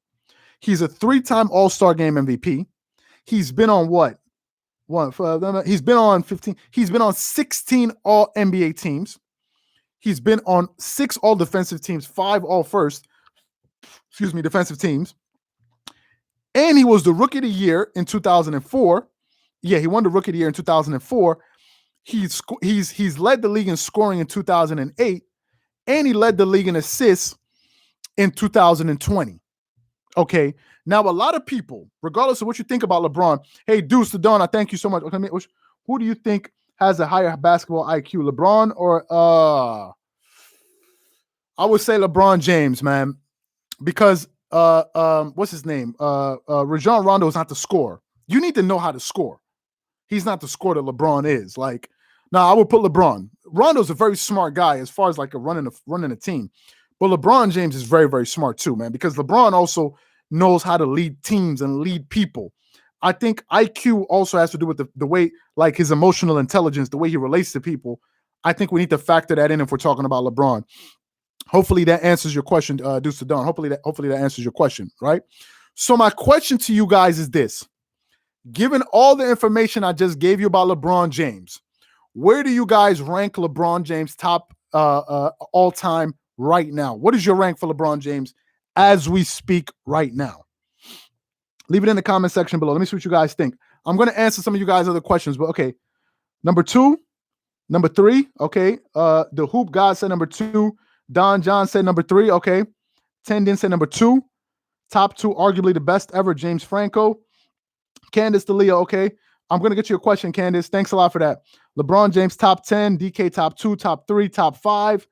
He's a 3-time All-Star Game MVP. He's been on what? He's been on 15. He's been on 16 All NBA teams. He's been on 6 All Defensive teams, 5 All First. Defensive teams. And he was the Rookie of the Year in 2004. Yeah, he won the Rookie of the Year in 2004. He's led the league in scoring in 2008, and he led the league in assists in 2020. Okay. Now, a lot of people, regardless of what you think about LeBron, hey, Deuce the Dawn, I thank you so much. Okay, who do you think has a higher basketball IQ, LeBron or I would say LeBron James, man, because what's his name? Rajon Rondo is not the scorer. You need to know how to score. He's not the scorer that LeBron is. Like, now I would put LeBron. Rondo's a very smart guy as far as like running a team. But LeBron James is very, very smart too, man, because LeBron also knows how to lead teams and lead people. I think IQ also has to do with the way, like his emotional intelligence, the way he relates to people. I think we need to factor that in if we're talking about LeBron. Hopefully that answers your question, Deuce to Dawn. Hopefully that answers your question, right? So my question to you guys is this. Given all the information I just gave you about LeBron James, where do you guys rank LeBron James top all-time right now? What is your rank for LeBron James as we speak right now? Leave it in the comment section below. Let me see what you guys think. I'm going to answer some of you guys' other questions, but okay. Number 2, number 3, okay. The Hoop God said number 2. Don John said number 3, okay. Tendon said number 2. Top 2, arguably the best ever, James Franco. Candace DeLeo, okay. I'm going to get you a question, Candace. Thanks a lot for that. LeBron James, top 10. DK, top 2, top 3, top 5.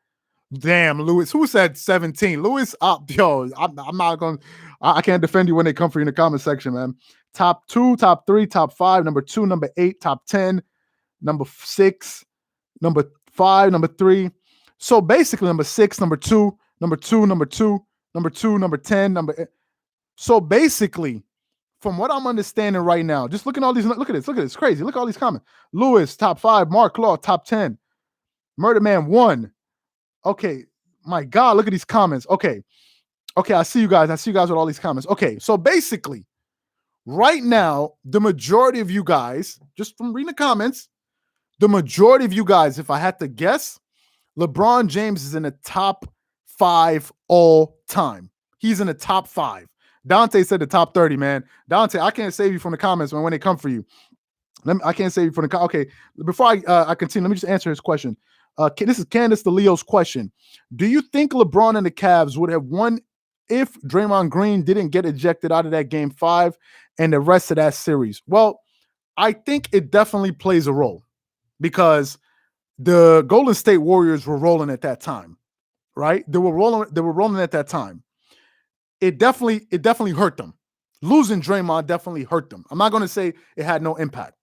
Damn, Lewis. Who said 17? Lewis, yo, I'm not going to, I can't defend you when they come for you in the comment section, man. Top 2, top 3, top 5, number 2, number 8, top 10, number 6, number 5, number 3. So basically, number 6, number 2, number 2, number 2, number 2, number 10, number 8. So basically, from what I'm understanding right now, just look at all these. Look at this. Look at this. Crazy. Look at all these comments. Lewis, top 5. Mark Law, top 10. Murder Man, 1. Okay. My God, look at these comments. Okay. Okay, I see you guys. I see you guys with all these comments. Okay, so basically, right now, the majority of you guys, just from reading the comments, the majority of you guys, if I had to guess, LeBron James is in the top 5 all time. He's in the top 5. Dante said the top 30, man. Dante, I can't save you from the comments when they come for you. I can't save you from the okay. Before I continue, let me just answer his question. This is Candace DeLeo's question. Do you think LeBron and the Cavs would have won if Draymond Green didn't get ejected out of that game 5 and the rest of that series? Well, I think it definitely plays a role because the Golden State Warriors were rolling at that time, right? They were rolling at that time. It definitely hurt them. Losing Draymond definitely hurt them. I'm not going to say it had no impact.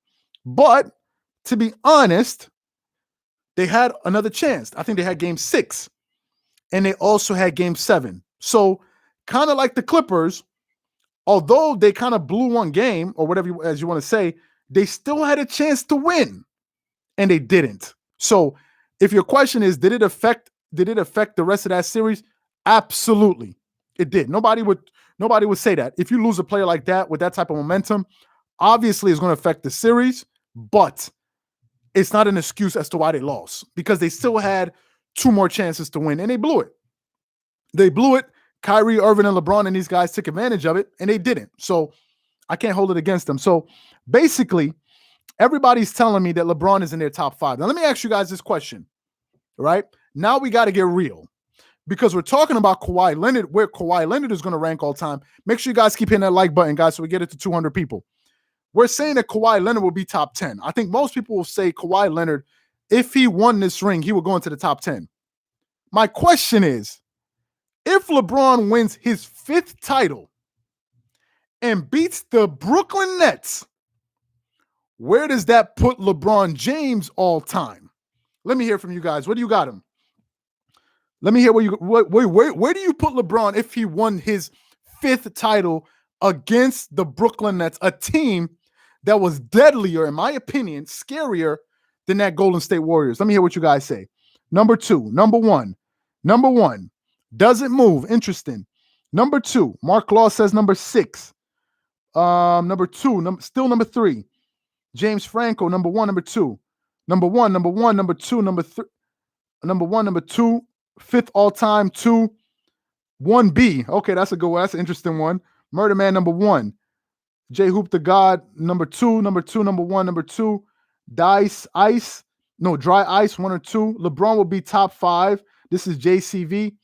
But to be honest, they had another chance. I think they had game 6 and they also had game 7. So kind of like the Clippers, although they kind of blew one game or whatever as you want to say, they still had a chance to win and they didn't. So if your question is, did it affect the rest of that series? Absolutely. It did. Nobody would say that. If you lose a player like that with that type of momentum, obviously it's going to affect the series, but it's not an excuse as to why they lost because they still had 2 more chances to win and they blew it. They blew it. Kyrie Irving and LeBron and these guys took advantage of it and they didn't. So I can't hold it against them. So basically, everybody's telling me that LeBron is in their top 5. Now let me ask you guys this question, right? Now we got to get real. Because we're talking about Kawhi Leonard, where Kawhi Leonard is going to rank all time. Make sure you guys keep hitting that like button, guys, so we get it to 200 people. We're saying that Kawhi Leonard will be top 10. I think most people will say Kawhi Leonard, if he won this ring, he will go into the top 10. My question is, if LeBron wins his 5th title and beats the Brooklyn Nets, where does that put LeBron James all time? Let me hear from you guys. What do you got him? Let me hear where do you put LeBron if he won his 5th title against the Brooklyn Nets, a team that was deadlier, in my opinion, scarier than that Golden State Warriors? Let me hear what you guys say. Number 2, number 1, doesn't move. Interesting. Number 2, Mark Law says number 6. Number 2, still number 3. James Franco, number 1, number 2. Number 1, number 2, number 3. Number 1, number 2. 5th all time, 2, 1B. Okay, that's a good one. That's an interesting one. Murder Man, number 1. J Hoop the God, number 2, number 1, number 2. Dice, Ice, No, dry ice, 1 or 2. LeBron will be top 5. This is JCV.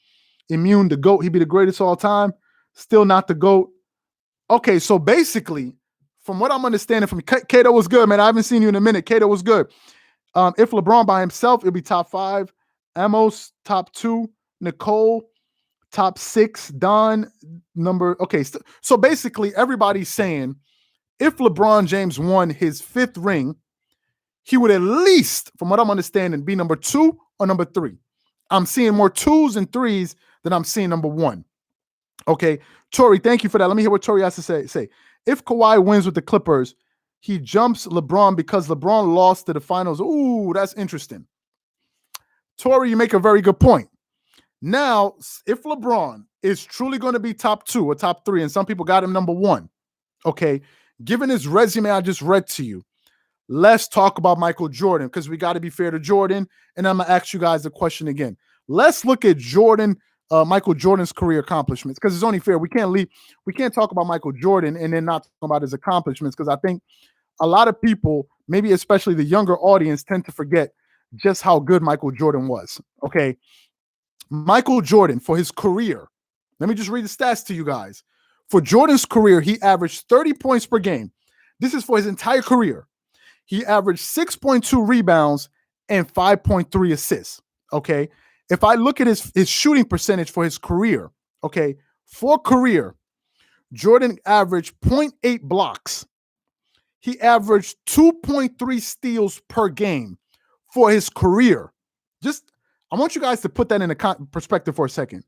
Immune, the GOAT. He'd be the greatest all time. Still not the GOAT. Okay, so basically, from what I'm understanding from Kato was good, man. I haven't seen you in a minute. Kato was good. If LeBron by himself, it'll be top 5. Amos, top 2. Nicole, top 6. Don, number. Okay, so basically, everybody's saying if LeBron James won his 5th ring, he would at least, from what I'm understanding, be number 2 or number 3. I'm seeing more 2s and 3s than I'm seeing number 1. Okay, Tori, thank you for that. Let me hear what Tori has to say. If Kawhi wins with the Clippers, he jumps LeBron because LeBron lost to the finals. Ooh, that's interesting. Tori, you make a very good point. Now, if LeBron is truly going to be top 2 or top 3, and some people got him number 1, okay, given his resume I just read to you, let's talk about Michael Jordan because we got to be fair to Jordan. And I'm going to ask you guys the question again. Let's look at Michael Jordan's career accomplishments because it's only fair. We can't talk about Michael Jordan and then not talk about his accomplishments because I think a lot of people, maybe especially the younger audience, tend to forget just how good Michael Jordan was. Okay. Michael Jordan, for his career, let me just read the stats to you guys. For Jordan's career, he averaged 30 points per game. This is for his entire career. He averaged 6.2 rebounds and 5.3 assists. Okay. If I look at his shooting percentage for his career, okay, for career, Jordan averaged 0.8 blocks. He averaged 2.3 steals per game for his career. I want you guys to put that in a perspective for a second.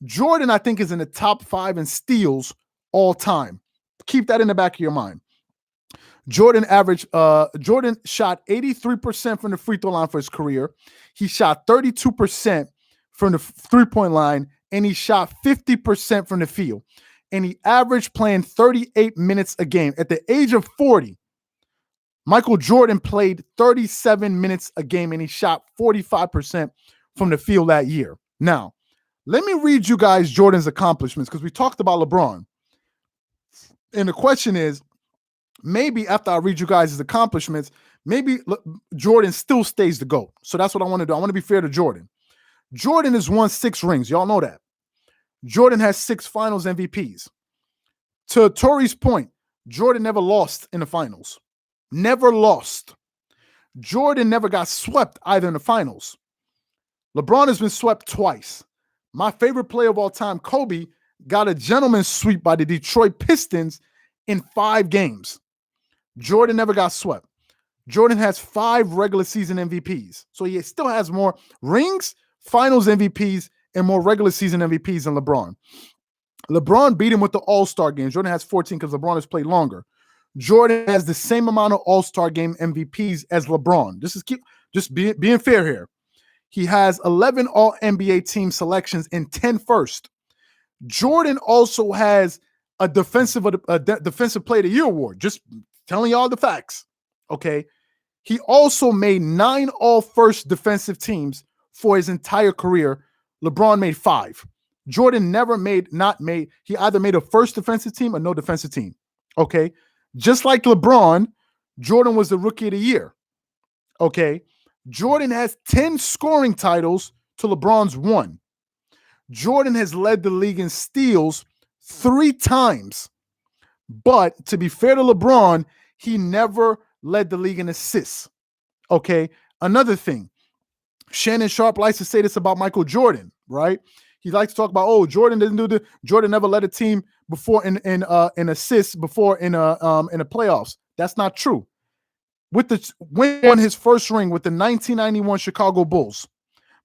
Jordan, I think, is in the top 5 in steals all time. Keep that in the back of your mind. Jordan shot 83% from the free throw line for his career. He shot 32% from the 3-point line, and he shot 50% from the field. And he averaged playing 38 minutes a game. At the age of 40, Michael Jordan played 37 minutes a game, and he shot 45% from the field that year. Now, let me read you guys Jordan's accomplishments because we talked about LeBron. And the question is, maybe after I read you guys his accomplishments, maybe Jordan still stays the GOAT. So that's what I want to do. I want to be fair to Jordan. Jordan has won 6 rings. Y'all know that. Jordan has 6 finals MVPs. To Tori's point, Jordan never lost in the finals. Never lost. Jordan never got swept either in the finals. LeBron has been swept twice. My favorite player of all time, Kobe, got a gentleman's sweep by the Detroit Pistons in 5 games. Jordan never got swept. Jordan has 5 regular season MVPs. So he still has more rings, finals MVPs, and more regular season MVPs than LeBron. LeBron beat him with the All-Star game. Jordan has 14 because LeBron has played longer. Jordan has the same amount of All-Star game MVPs as LeBron. Being fair here. He has 11 All-NBA team selections and 10 first. Jordan also has a defensive player of the year award. Just telling y'all the facts. Okay. He also made 9 all-first defensive teams for his entire career. LeBron made 5. Jordan he either made a first defensive team or no defensive team. Okay. Just like LeBron, Jordan was the rookie of the year. Okay. Jordan has 10 scoring titles to LeBron's 1. Jordan has led the league in steals 3 times. But to be fair to LeBron, he never led the league in assists. Okay. Another thing, Shannon Sharp likes to say this about Michael Jordan, right? He likes to talk about, Jordan never led a team before in assists before in the playoffs. That's not true. When he won his first ring with the 1991 Chicago Bulls,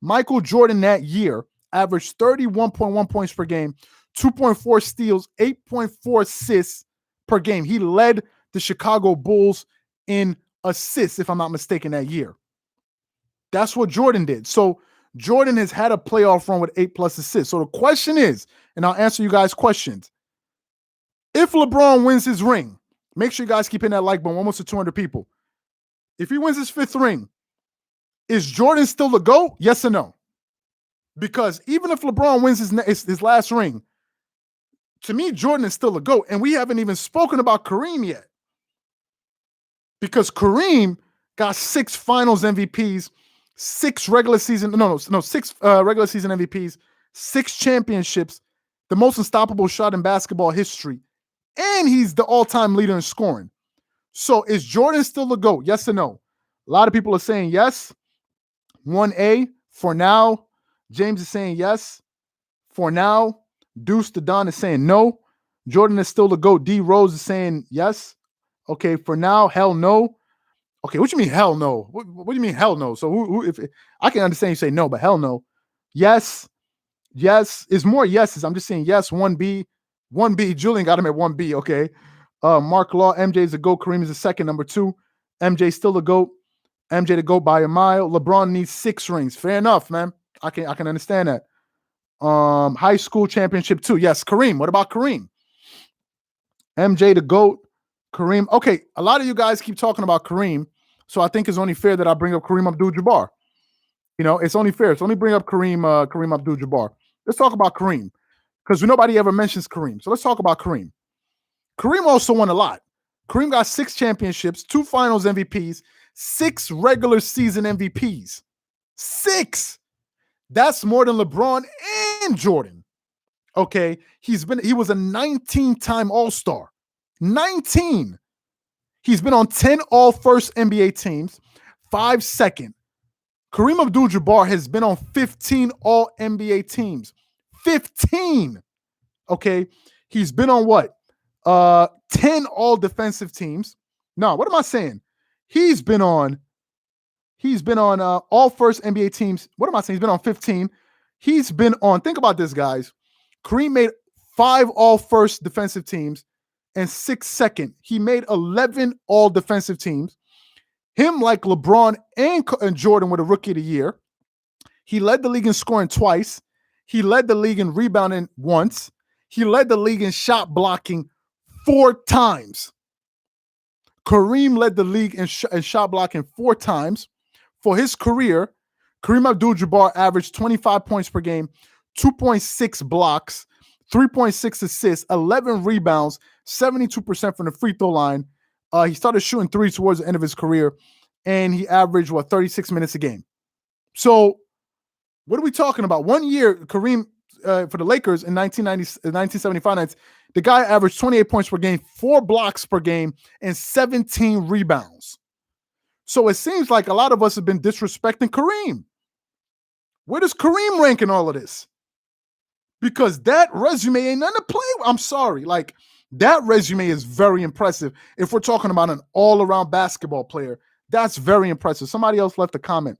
Michael Jordan that year averaged 31.1 points per game, 2.4 steals, 8.4 assists per game. He led the Chicago Bulls in assists, if I'm not mistaken, that year. That's what Jordan did. So Jordan has had a playoff run with 8+ assists. So the question is, and I'll answer you guys' questions. If LeBron wins his ring, make sure you guys keep hitting that like button. Almost to 200 people. If he wins his 5th ring, is Jordan still the GOAT? Yes or no? Because even if LeBron wins his last ring, to me, Jordan is still the GOAT. And we haven't even spoken about Kareem yet. Because Kareem got 6 finals MVPs, 6 regular season, 6 regular season MVPs, 6 championships, the most unstoppable shot in basketball history, and he's the all-time leader in scoring. So is Jordan still the GOAT? Yes or no? A lot of people are saying yes. 1A for now. James is saying yes for now. Deuce the Don is saying no. Jordan is still the GOAT. D Rose is saying yes. Okay, for now, hell no. Okay, what you mean hell no? What do you mean hell no? So who if I can understand you say no, but hell no. Yes. Yes. It's more yeses. I'm just saying yes. 1B. 1B. Julian got him at 1B. Okay. Mark Law, MJ is the GOAT. Kareem is the second, number 2. MJ still the GOAT. MJ the GOAT by a mile. LeBron needs 6 rings. Fair enough, man. I can understand that. High school championship 2. Yes, Kareem. What about Kareem? MJ the GOAT. Kareem. Okay, a lot of you guys keep talking about Kareem, so I think it's only fair that I bring up Kareem Abdul-Jabbar. You know, it's only fair. It's only bring up Kareem Abdul-Jabbar. Let's talk about Kareem because nobody ever mentions Kareem. So let's talk about Kareem. Kareem also won a lot. Kareem got 6 championships, 2 finals MVPs, 6 regular season MVPs. 6. That's more than LeBron and Jordan. Okay, he was a 19-time All-Star. 19. He's been on 10 all-first NBA teams, 5 second. Kareem Abdul-Jabbar has been on 15 all-NBA teams. 15. Okay, he's been on what? 10 all-defensive teams. No, what am I saying? He's been on all first NBA teams. What am I saying? He's been on 15. He's been on, think about this, guys. Kareem made 5 all first defensive teams and 6 second. He made 11 all defensive teams. Him, like LeBron and Jordan, were the rookie of the year. He led the league in scoring twice. He led the league in rebounding once. He led the league in shot blocking 4 times. Kareem led the league in shot blocking 4 times. For his career, Kareem Abdul-Jabbar averaged 25 points per game, 2.6 blocks, 3.6 assists, 11 rebounds, 72% from the free throw line. He started shooting 3 towards the end of his career, and he averaged, 36 minutes a game. So what are we talking about? 1 year, Kareem, for the Lakers in 1975, the guy averaged 28 points per game, 4 blocks per game, and 17 rebounds. So it seems like a lot of us have been disrespecting Kareem. Where does Kareem rank in all of this? Because that resume ain't nothing to play with. I'm sorry. Like, that resume is very impressive. If we're talking about an all-around basketball player, that's very impressive. Somebody else left a comment.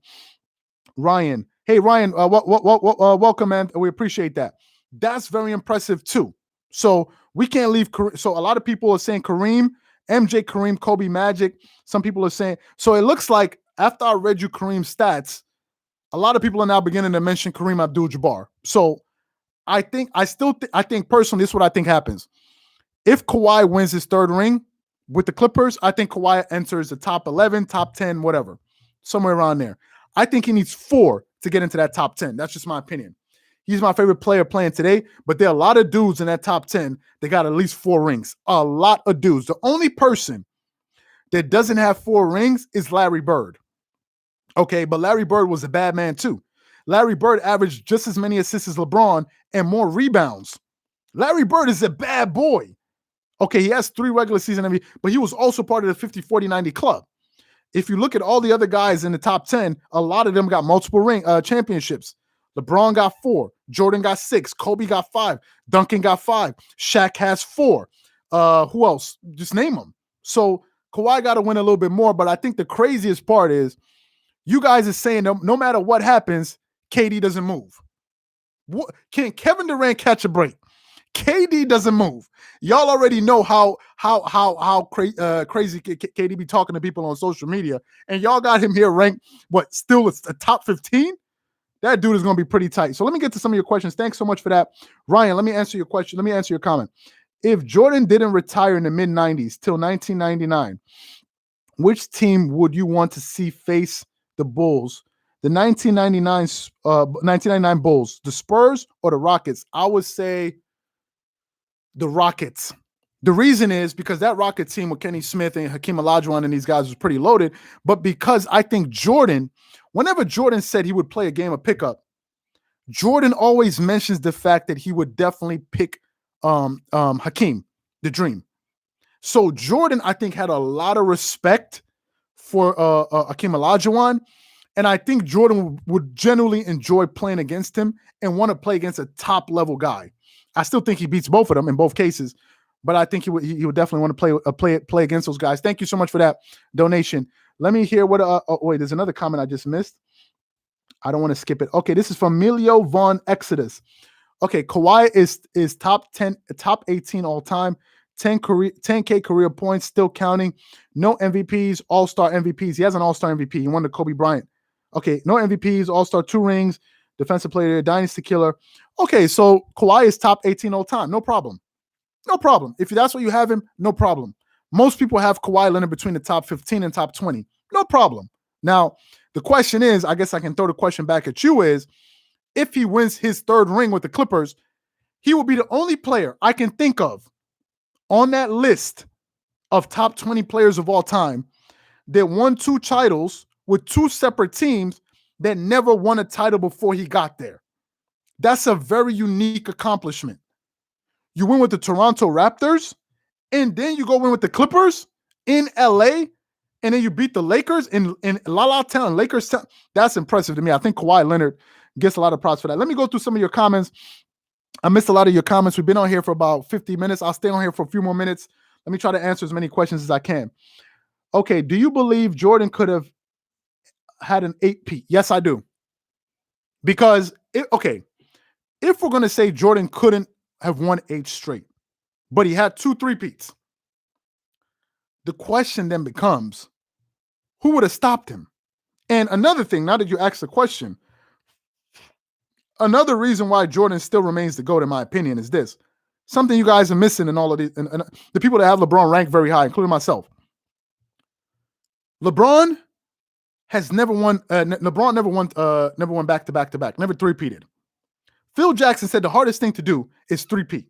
Ryan. Hey, Ryan, welcome, man. We appreciate that. That's very impressive, too. So we can't leave. So a lot of people are saying Kareem, MJ, Kareem, Kobe, Magic. Some people are saying. So it looks like after I read you Kareem's stats, a lot of people are now beginning to mention Kareem Abdul-Jabbar. So I think personally, this is what I think happens. If Kawhi wins his 3rd ring with the Clippers, I think Kawhi enters the top 11, top 10, whatever, somewhere around there. I think he needs 4 to get into that top 10. That's just my opinion. He's my favorite player playing today, but there are a lot of dudes in that top 10 that got at least 4 rings. A lot of dudes. The only person that doesn't have 4 rings is Larry Bird. Okay, but Larry Bird was a bad man too. Larry Bird averaged just as many assists as LeBron and more rebounds. Larry Bird is a bad boy. Okay, he has 3 regular season MVP, but he was also part of the 50, 40, 90 club. If you look at all the other guys in the top 10, a lot of them got multiple championships. LeBron got 4. Jordan got 6. Kobe got 5. Duncan got 5. Shaq has 4. Who else? Just name them. So Kawhi got to win a little bit more, but I think the craziest part is you guys are saying no matter what happens, KD doesn't move. Can Kevin Durant catch a break? KD doesn't move. Y'all already know how crazy KD be talking to people on social media, and y'all got him here ranked, still it's a top 15? That dude is going to be pretty tight. So let me get to some of your questions. Thanks so much for that. Ryan, let me answer your question. Let me answer your comment. If Jordan didn't retire in the mid-90s till 1999, which team would you want to see face the Bulls? The 1999 Bulls, the Spurs or the Rockets? I would say the Rockets. The reason is because that Rocket team with Kenny Smith and Hakeem Olajuwon and these guys was pretty loaded. But because I think Jordan, whenever Jordan said he would play a game of pickup, Jordan always mentions the fact that he would definitely pick Hakeem, the Dream. So Jordan, I think, had a lot of respect for Hakeem Olajuwon. And I think Jordan would generally enjoy playing against him and want to play against a top-level guy. I still think he beats both of them in both cases, but I think he would definitely want to play against those guys. Thank you so much for that donation. Let me hear what wait, there's another comment I just missed. I don't want to skip it. Okay, this is from Emilio Von Exodus. Okay, Kawhi is top 10, top 18 all time, 10K career points, still counting. No MVPs, all-star MVPs. He has an all-star MVP. He won the Kobe Bryant. Okay, no MVPs, all-star 2 rings, defensive player, dynasty killer. Okay, so Kawhi is top 18 all time. No problem. No problem. If that's what you have him, no problem. Most people have Kawhi Leonard between the top 15 and top 20. No problem. Now, the question is, I guess I can throw the question back at you is, if he wins his 3rd ring with the Clippers, he will be the only player I can think of on that list of top 20 players of all time that won 2 titles with 2 separate teams that never won a title before he got there. That's a very unique accomplishment. You win with the Toronto Raptors, and then you go win with the Clippers in LA, and then you beat the Lakers in La La Town, Lakers Town. That's impressive to me. I think Kawhi Leonard gets a lot of props for that. Let me go through some of your comments. I missed a lot of your comments. We've been on here for about 50 minutes. I'll stay on here for a few more minutes. Let me try to answer as many questions as I can. Okay, do you believe Jordan could have had an 8-peat? Yes, I do. Because, if we're going to say Jordan couldn't have won 8 straight, but he had 2 3-peats, the question then becomes, who would have stopped him? And another thing, now that you asked the question, another reason why Jordan still remains the GOAT, in my opinion, is this. Something you guys are missing in all of these, and the people that have LeBron ranked very high, including myself. LeBron has never won. LeBron never won back-to-back-to-back. Never 3-peated. Phil Jackson said the hardest thing to do is 3-peat.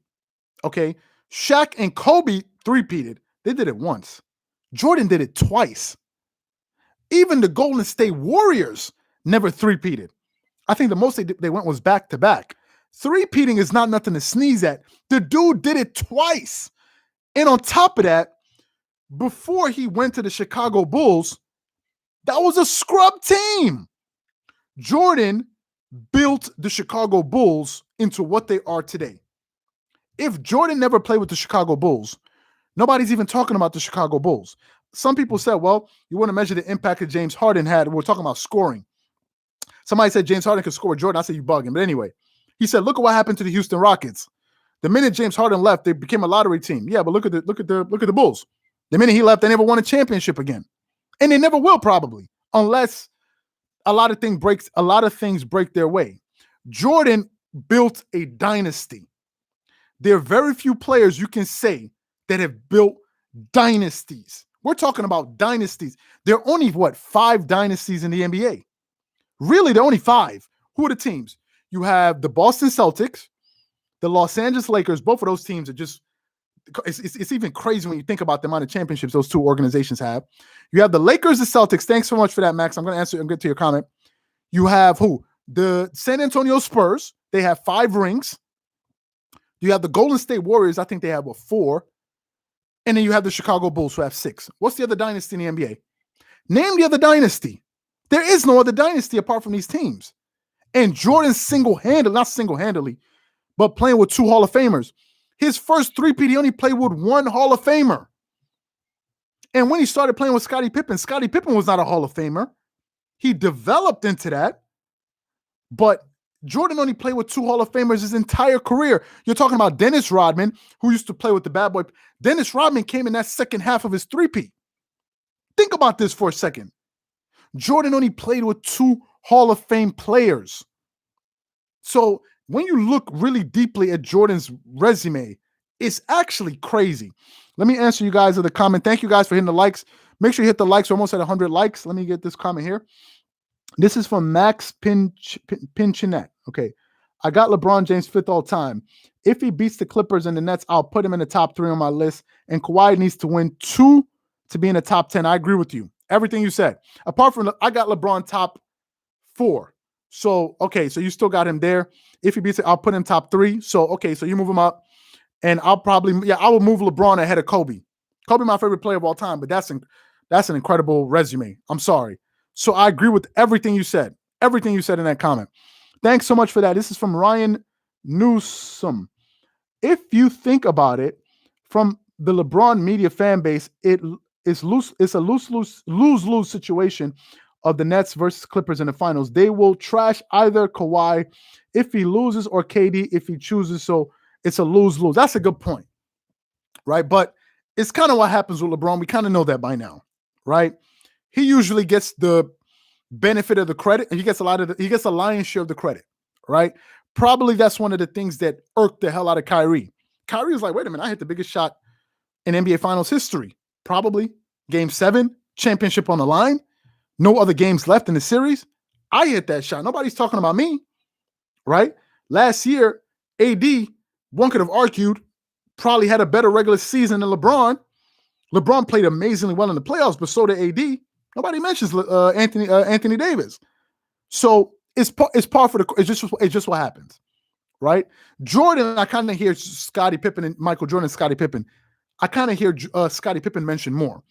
Okay, Shaq and Kobe 3-peated. They did it once. Jordan did it twice. Even the Golden State Warriors never 3-peated. I think the most they went was back-to-back. 3-peating is not nothing to sneeze at. The dude did it twice. And on top of that, before he went to the Chicago Bulls, that was a scrub team. Jordan built the Chicago Bulls into what they are today. If Jordan never played with the Chicago Bulls, nobody's even talking about the Chicago Bulls. Some people said, well, you want to measure the impact that James Harden had. We're talking about scoring. Somebody said James Harden could score with Jordan. I said, you bugging. But anyway, he said, look at what happened to the Houston Rockets. The minute James Harden left, they became a lottery team. Yeah, but look at the Bulls. The minute he left, they never won a championship again. And they never will, probably, unless a lot of things break their way. Jordan built a dynasty. There are very few players you can say that have built dynasties. We're talking about dynasties. There are only, 5 dynasties in the NBA? Really, there are only 5. Who are the teams? You have the Boston Celtics, the Los Angeles Lakers. Both of those teams are just, it's even crazy when you think about the amount of championships those 2 organizations have. You have the Lakers, the Celtics. Thanks so much for that, Max. I'm going to answer and get to your comment. You have who? The San Antonio Spurs. They have 5 rings. You have the Golden State Warriors. I think they have 4. And then you have the Chicago Bulls, who have 6. What's the other dynasty in the NBA? Name the other dynasty. There is no other dynasty apart from these teams. And Jordan not single-handedly, but playing with 2 Hall of Famers. His first 3-peat, he only played with 1 Hall of Famer. And when he started playing with Scottie Pippen was not a Hall of Famer. He developed into that. But Jordan only played with 2 Hall of Famers his entire career. You're talking about Dennis Rodman, who used to play with the bad boy. Dennis Rodman came in that second half of his 3-peat. Think about this for a second. Jordan only played with 2 Hall of Fame players. So when you look really deeply at Jordan's resume, it's actually crazy. Let me answer you guys in the comment. Thank you guys for hitting the likes. Make sure you hit the likes. We're almost at 100 likes. Let me get this comment here. This is from Max Pinchinet. Okay. I got LeBron James 5th all time. If he beats the Clippers and the Nets, I'll put him in the top 3 on my list. And Kawhi needs to win 2 to be in the top 10. I agree with you. Everything you said. Apart from, I got LeBron top 4. So, okay, so you still got him there. If he beats it, I'll put him top 3. So, okay, so you move him up. And I will move LeBron ahead of Kobe. Kobe, my favorite player of all time, but that's an incredible resume. I'm sorry. So I agree with everything you said. Everything you said in that comment. Thanks so much for that. This is from Ryan Newsom. If you think about it, from the LeBron media fan base, it's a lose-lose situation of the Nets versus Clippers in the finals. They will trash either Kawhi if he loses or KD if he chooses. So it's a lose-lose. That's a good point, right? But it's kind of what happens with LeBron. We kind of know that by now, right? He usually gets the benefit of the credit, and he gets a lion's share of the credit, right? Probably that's one of the things that irked the hell out of Kyrie. Kyrie was like, wait a minute, I hit the biggest shot in NBA Finals history. Probably Game 7, championship on the line, no other games left in the series. I hit that shot. Nobody's talking about me, right? Last year, AD, one could have argued, probably had a better regular season than LeBron. LeBron played amazingly well in the playoffs, but so did AD. Nobody mentions Anthony Davis. So it's par for the. It's just what happens, right? Jordan, I kind of hear Scottie Pippen and Michael Jordan, and Scottie Pippen. I kind of hear Scottie Pippen mentioned more,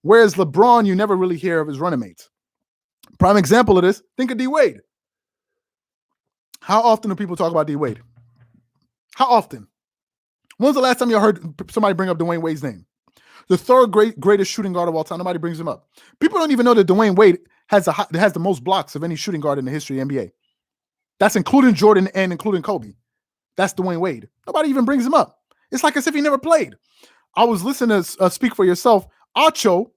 whereas LeBron, you never really hear of his running mates. Prime example of this. Think of D Wade. How often do people talk about D Wade? How often? When was the last time you heard somebody bring up Dwayne Wade's name? The third greatest shooting guard of all time. Nobody brings him up. People don't even know that Dwayne Wade has the most blocks of any shooting guard in the history of the NBA. That's including Jordan and including Kobe. That's Dwayne Wade. Nobody even brings him up. It's like as if he never played. I was listening to Speak for Yourself. Acho,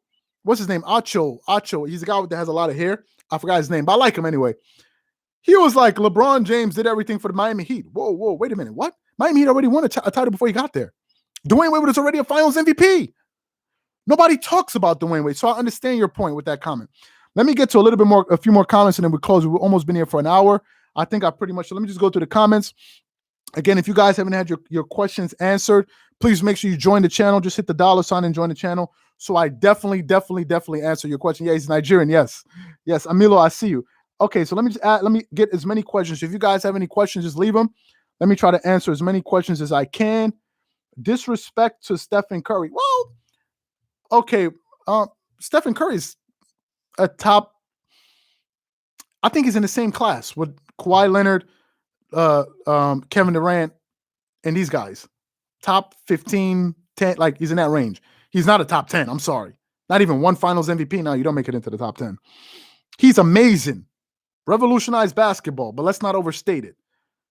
what's his name? Acho. He's a guy that has a lot of hair. I forgot his name, but I like him anyway. He was like, LeBron James did everything for the Miami Heat. Whoa, wait a minute. What? Miami Heat already won a title before he got there. Dwayne Wade was already a Finals MVP. Nobody talks about Dwayne Wade, so I understand your point with that comment. Let me get to a few more comments, and then we close. We've almost been here for an hour. I think let me just go through the comments. Again, if you guys haven't had your questions answered, please make sure you join the channel. Just hit the $ and join the channel. So I definitely answer your question. Yeah, he's Nigerian. Yes. Amilo, I see you. Okay, so let me get as many questions. If you guys have any questions, just leave them. Let me try to answer as many questions as I can. Disrespect to Stephen Curry. Well, okay, Stephen Curry's a top. I think he's in the same class with Kawhi Leonard, Kevin Durant, and these guys. Top 15, 10, like he's in that range. He's not a top 10. I'm sorry. Not even one Finals MVP. No, you don't make it into the top 10. He's amazing. Revolutionized basketball, but let's not overstate it.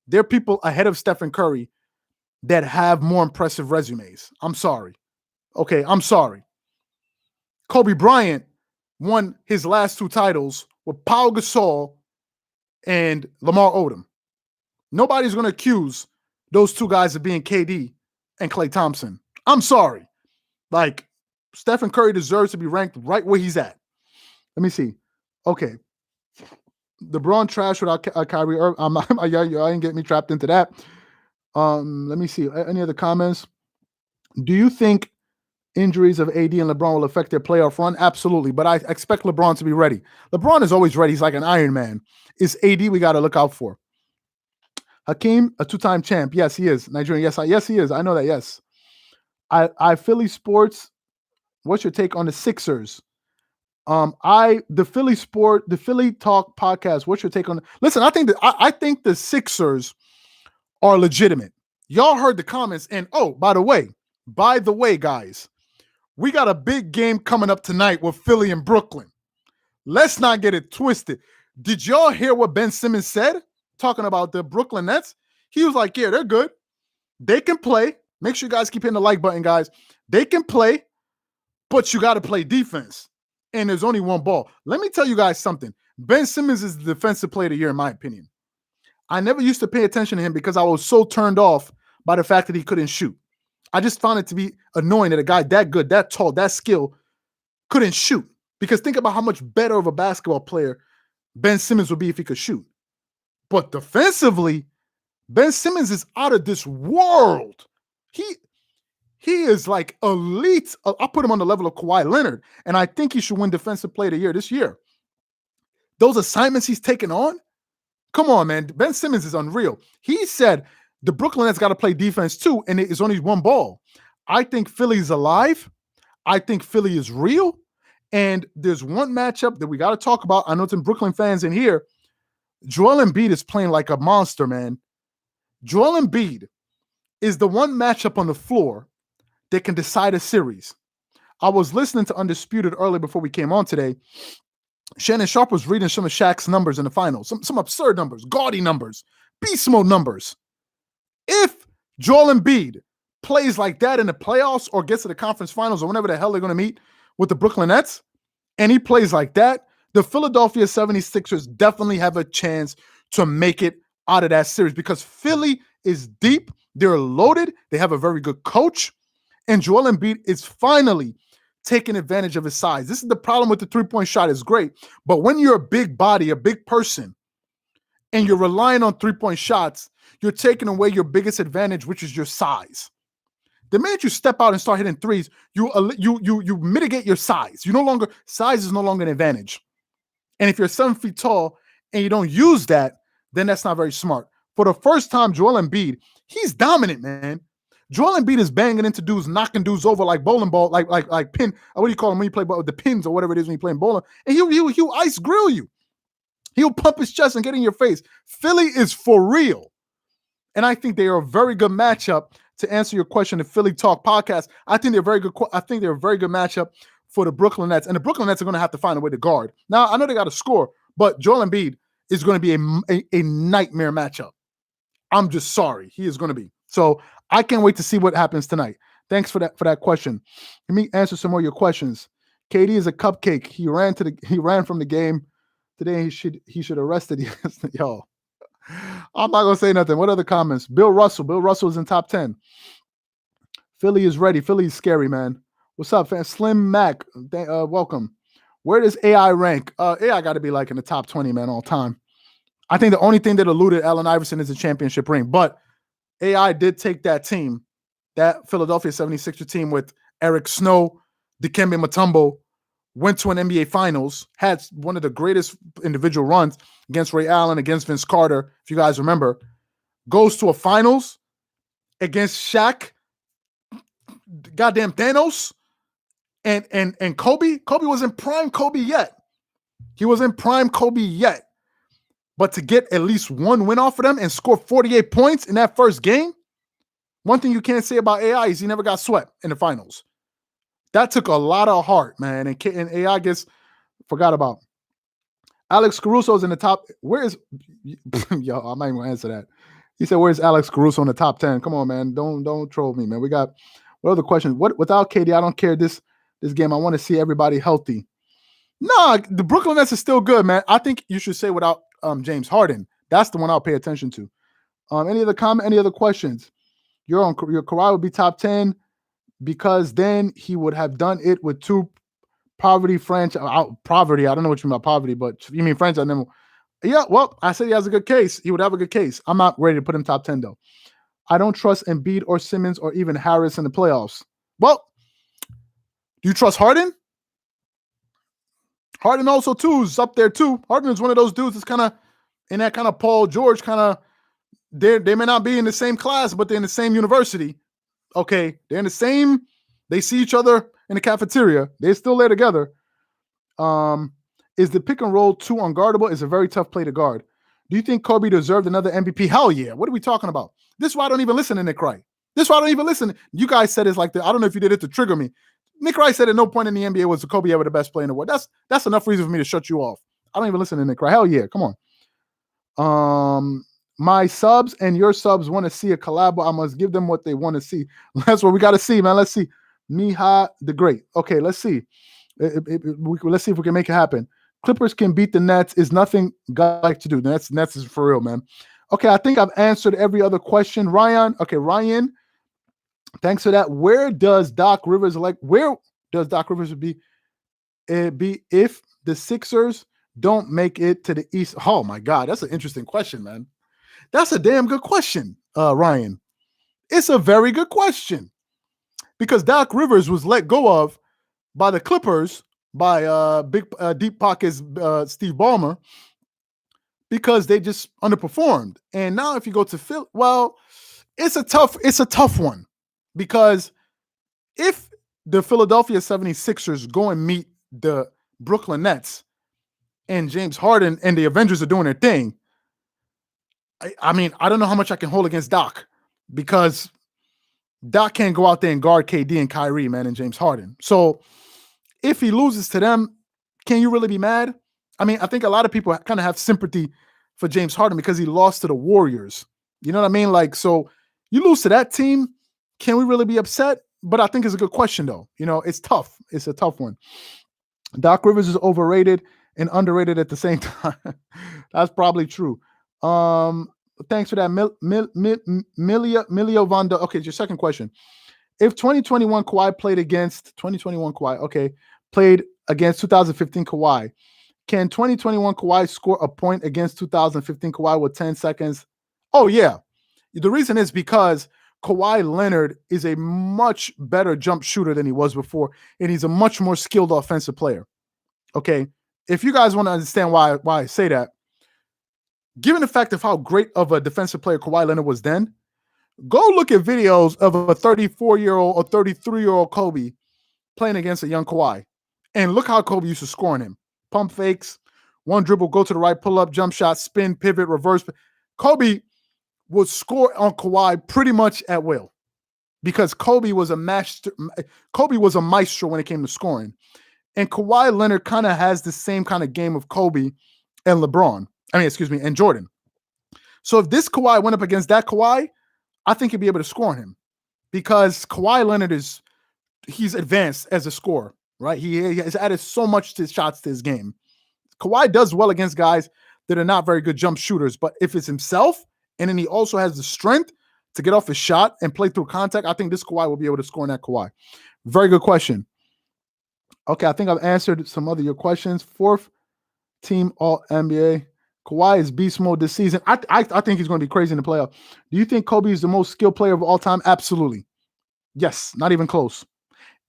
There are people ahead of Stephen Curry that have more impressive resumes. I'm sorry. Okay, I'm sorry. Kobe Bryant won his last 2 titles with Pau Gasol and Lamar Odom. Nobody's going to accuse those 2 guys of being KD and Klay Thompson. I'm sorry. Like, Stephen Curry deserves to be ranked right where he's at. Let me see. Okay. LeBron trash without Kyrie Irving. Y'all ain't get me trapped into that. Let me see. Any other comments? Do you think injuries of AD and LeBron will affect their playoff run? Absolutely, but I expect LeBron to be ready. LeBron is always ready. He's like an Iron Man. It's AD we got to look out for. Hakeem, a 2-time champ. Yes, he is. Nigerian. Yes, he is. I know that, yes. I Philly sports. What's your take on the Sixers? The Philly Talk podcast. What's your take on? Listen, I think the Sixers are legitimate. Y'all heard the comments, and by the way, guys, we got a big game coming up tonight with Philly and Brooklyn. Let's not get it twisted. Did y'all hear what Ben Simmons said talking about the Brooklyn Nets? He was like, yeah, they're good. They can play. Make sure you guys keep hitting the like button, guys. They can play, but you got to play defense. And there's only one ball. Let me tell you guys something. Ben Simmons is the defensive player of the year, in my opinion. I never used to pay attention to him because I was so turned off by the fact that he couldn't shoot. I just found it to be annoying that a guy that good, that tall, that skilled couldn't shoot. Because think about how much better of a basketball player Ben Simmons would be if he could shoot. But defensively, Ben Simmons is out of this world. He is like elite. I'll put him on the level of Kawhi Leonard, and I think he should win Defensive Player of the Year this year. Those assignments he's taken on, come on, man. Ben Simmons is unreal. He said the Brooklyn Nets got to play defense too, and it's only one ball. I think Philly's alive. I think Philly is real. And there's one matchup that we got to talk about. I know some Brooklyn fans in here. Joel Embiid is playing like a monster, man. Joel Embiid is the one matchup on the floor that can decide a series. I was listening to Undisputed earlier before we came on today. Shannon Sharp was reading some of Shaq's numbers in the finals, some absurd numbers, gaudy numbers, beast mode numbers. If Joel Embiid plays like that in the playoffs or gets to the conference finals or whenever the hell they're going to meet with the Brooklyn Nets, and he plays like that, the Philadelphia 76ers definitely have a chance to make it out of that series because Philly is deep. They're loaded. They have a very good coach. And Joel Embiid is finally taking advantage of his size. This is the problem with the three-point shot. It's great. But when you're a big body, a big person, and you're relying on three-point shots, you're taking away your biggest advantage, which is your size. The minute you step out and start hitting threes, you mitigate your size. Size is no longer an advantage. And if you're 7 feet tall and you don't use that, then that's not very smart. For the first time, Joel Embiid, he's dominant, man. Joel Embiid is banging into dudes, knocking dudes over like bowling ball, like pin. What do you call them when you play ball, the pins or whatever it is when you play bowling? And he'll ice grill you. He'll pump his chest and get in your face. Philly is for real. And I think they are a very good matchup to answer your question, the Philly Talk podcast. I think they're very good. I think they're a very good matchup for the Brooklyn Nets. And the Brooklyn Nets are going to have to find a way to guard. Now, I know they got to score, but Joel Embiid is going to be a nightmare matchup. I'm just sorry. He is going to be. So I can't wait to see what happens tonight. Thanks for that question. Let me answer some more of your questions. KD is a cupcake. He ran from the game today. He should arrested yo. I'm not gonna say nothing. What other comments? Bill Russell is in top 10. Philly is ready. Philly is scary, man. What's up, fam? Slim Mac, welcome. Where does AI rank? AI got to be like in the top 20, man, all time. I think the only thing that eluded Allen Iverson is a championship ring, but AI did take that team, that Philadelphia 76er team with Eric Snow, Dikembe Mutombo, went to an NBA Finals, had one of the greatest individual runs against Ray Allen, against Vince Carter, if you guys remember, goes to a Finals against Shaq, goddamn Thanos, and Kobe. Kobe wasn't prime Kobe yet. He wasn't prime Kobe yet. But to get at least one win off of them and score 48 points in that first game, one thing you can't say about AI is he never got swept in the finals. That took a lot of heart, man. And AI gets forgot about. Alex Caruso's in the top. Where is yo? I'm not even gonna answer that. He said, "Where's Alex Caruso in the top 10?" Come on, man. Don't troll me, man. We got what other questions? Without KD, I don't care this game. I want to see everybody healthy. Nah, the Brooklyn Nets is still good, man. I think you should say without James Harden. That's the one I'll pay attention to. Any other comment? Any other questions? Your Kawhi would be top 10 because then he would have done it with two poverty franchise. Poverty. I don't know what you mean by poverty, but you mean franchise. Yeah. Well, I said he has a good case. He would have a good case. I'm not ready to put him top 10 though. I don't trust Embiid or Simmons or even Harris in the playoffs. Well, do you trust Harden? Harden also too is up there too. Harden is one of those dudes that's kind of in that kind of Paul George kind of. They may not be in the same class, but they're in the same university. Okay, they're in the same. They see each other in the cafeteria. They're still there together. Is the pick and roll too unguardable? It's a very tough play to guard. Do you think Kobe deserved another MVP? Hell yeah. What are we talking about? This is why I don't even listen to Nick Wright. This is why I don't even listen. You guys said it's like I don't know if you did it to trigger me. Nick Wright said at no point in the NBA was Kobe ever the best player in the world. That's enough reason for me to shut you off. I don't even listen to Nick Wright. Hell yeah. Come on. My subs and your subs want to see a collab. I must give them what they want to see. That's what we got to see, man. Let's see. Miha the Great. Okay, let's see. Let's see if we can make it happen. Clippers can beat the Nets is nothing God like to do. Nets is for real, man. Okay, I think I've answered every other question. Ryan. Okay, Ryan. Thanks for that. Where does Doc Rivers be if the Sixers don't make it to the East? Oh my God, that's an interesting question, man. That's a damn good question, Ryan. It's a very good question because Doc Rivers was let go of by the Clippers by big deep pockets Steve Ballmer because they just underperformed. And now if you go to Phil, well, it's a tough one because if the Philadelphia 76ers go and meet the Brooklyn Nets and James Harden and the Avengers are doing their thing, I mean, I don't know how much I can hold against Doc because Doc can't go out there and guard KD and Kyrie, man, and James Harden. So if he loses to them, can you really be mad? I mean, I think a lot of people kind of have sympathy for James Harden because he lost to the Warriors. You know what I mean? Like, so you lose to that team, can we really be upset? But I think it's a good question, though. You know, it's tough. It's a tough one. Doc Rivers is overrated and underrated at the same time. That's probably true. Thanks for that, Milio Vonda. Okay, your second question. If 2021 Kawhi played against 2021 Kawhi, okay, played against 2015 Kawhi, can 2021 Kawhi score a point against 2015 Kawhi with 10 seconds? Oh, yeah. The reason is because Kawhi Leonard is a much better jump shooter than he was before, and he's a much more skilled offensive player. Okay, if you guys want to understand why I say that, given the fact of how great of a defensive player Kawhi Leonard was then, go look at videos of a 34-year-old or 33-year-old Kobe playing against a young Kawhi, and look how Kobe used to score on him. Pump fakes, one dribble, go to the right, pull up, jump shot, spin, pivot, reverse. Kobe would score on Kawhi pretty much at will because Kobe was a master. Kobe was a maestro when it came to scoring. And Kawhi Leonard kind of has the same kind of game of Kobe and LeBron. And Jordan. So if this Kawhi went up against that Kawhi, I think he'd be able to score on him because Kawhi Leonard he's advanced as a scorer, right? He has added so much to shots to his game. Kawhi does well against guys that are not very good jump shooters, but if it's himself and then he also has the strength to get off his shot and play through contact, I think this Kawhi will be able to score on that Kawhi. Very good question. Okay, I think I've answered some other your questions. Fourth team All-NBA. Kawhi is beast mode this season. I think he's going to be crazy in the playoff. Do you think Kobe is the most skilled player of all time? Absolutely. Yes, not even close.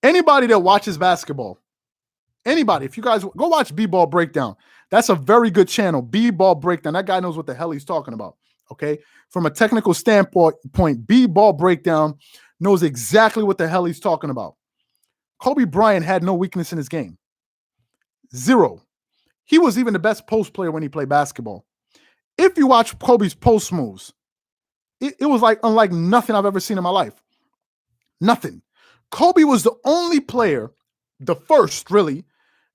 Anybody that watches basketball, anybody, if you guys go watch B-Ball Breakdown, that's a very good channel. B-Ball Breakdown. That guy knows what the hell he's talking about. Okay. From a technical standpoint, B-Ball Breakdown knows exactly what the hell he's talking about. Kobe Bryant had no weakness in his game. Zero. He was even the best post player when he played basketball. If you watch Kobe's post moves, it was like unlike nothing I've ever seen in my life. Nothing. Kobe was the only player, the first really,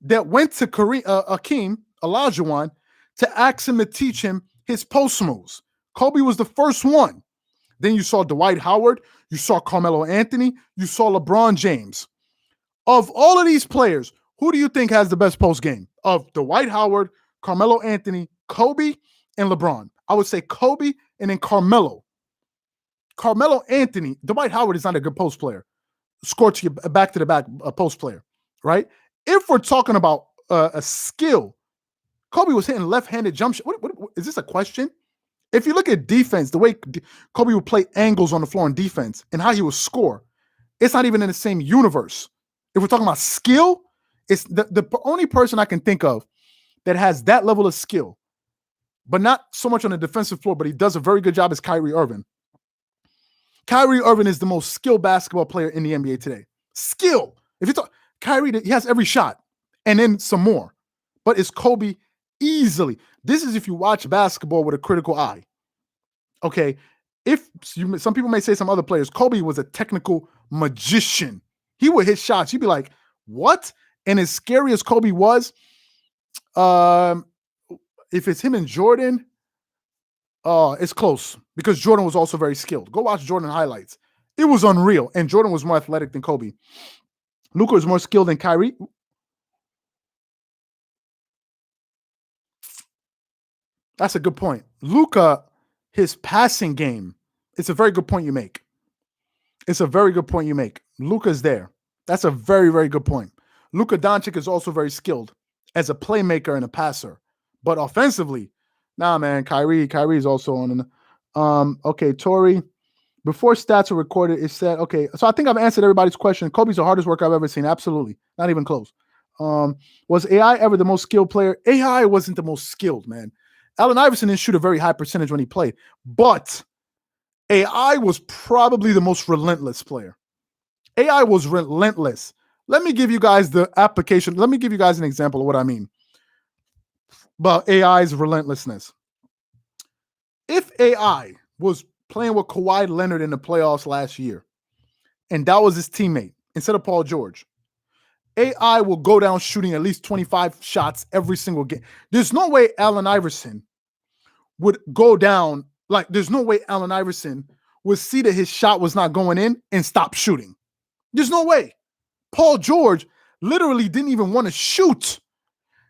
that went to Hakeem Olajuwon to ask him to teach him his post moves. Kobe was the first one. Then you saw Dwight Howard, you saw Carmelo Anthony, you saw LeBron James. Of all of these players, who do you think has the best post game? Of Dwight Howard, Carmelo Anthony, Kobe, and LeBron. I would say Kobe and then Carmelo. Carmelo Anthony, Dwight Howard is not a good post player. Score to you back to the back post player, right? If we're talking about a skill, Kobe was hitting left-handed jump shot. What is this a question? If you look at defense, the way Kobe would play angles on the floor in defense and how he would score, it's not even in the same universe. If we're talking about skill, it's the only person I can think of that has that level of skill, but not so much on the defensive floor, but he does a very good job is Kyrie Irving. Kyrie Irving is the most skilled basketball player in the NBA today. Skill. If you talk Kyrie, he has every shot and then some more, but it's Kobe easily. This is if you watch basketball with a critical eye. Okay. Some people may say some other players, Kobe was a technical magician. He would hit shots. You'd be like, what? And as scary as Kobe was, if it's him and Jordan, it's close because Jordan was also very skilled. Go watch Jordan highlights. It was unreal. And Jordan was more athletic than Kobe. Luka is more skilled than Kyrie. That's a good point. Luka, his passing game, it's a very good point you make. It's a very good point you make. Luka's there. That's a very, very good point. Luka Doncic is also very skilled as a playmaker and a passer. But offensively, nah, man, Kyrie is also on Okay, Tori. Before stats are recorded, it said, okay, so I think I've answered everybody's question. Kobe's the hardest worker I've ever seen. Absolutely. Not even close. Was AI ever the most skilled player? AI wasn't the most skilled, man. Allen Iverson didn't shoot a very high percentage when he played, but AI was probably the most relentless player. AI was relentless. Let me give you guys the application. Let me give you guys an example of what I mean about AI's relentlessness. If AI was playing with Kawhi Leonard in the playoffs last year, and that was his teammate instead of Paul George, AI will go down shooting at least 25 shots every single game. There's no way Allen Iverson would go down. Like, there's no way Allen Iverson would see that his shot was not going in and stop shooting. There's no way. Paul George literally didn't even want to shoot.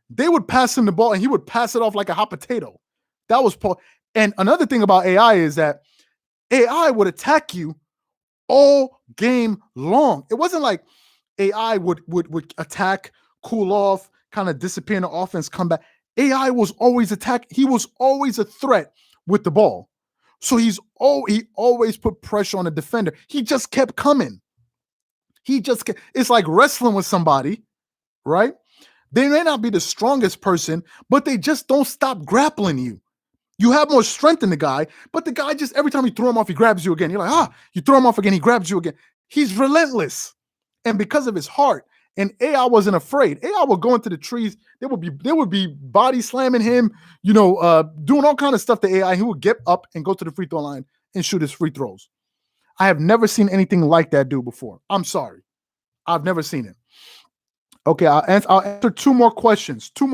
They would pass him the ball and he would pass it off like a hot potato. That was Paul. And another thing about AI is that AI would attack you all game long. It wasn't like AI would attack, cool off, kind of disappear in the offense, come back. AI was always attack. He was always a threat with the ball. So he always put pressure on the defender. He just kept coming. It's like wrestling with somebody, right? They may not be the strongest person, but they just don't stop grappling you. You have more strength than the guy, but the guy just, every time you throw him off, he grabs you again. You're like, you throw him off again, he grabs you again. He's relentless. And because of his heart, and AI wasn't afraid. AI would go into the trees. They would be body slamming him, doing all kind of stuff to AI. He would get up and go to the free throw line and shoot his free throws. I have never seen anything like that dude before. I'm sorry. I've never seen it. Okay, I'll answer two more questions, and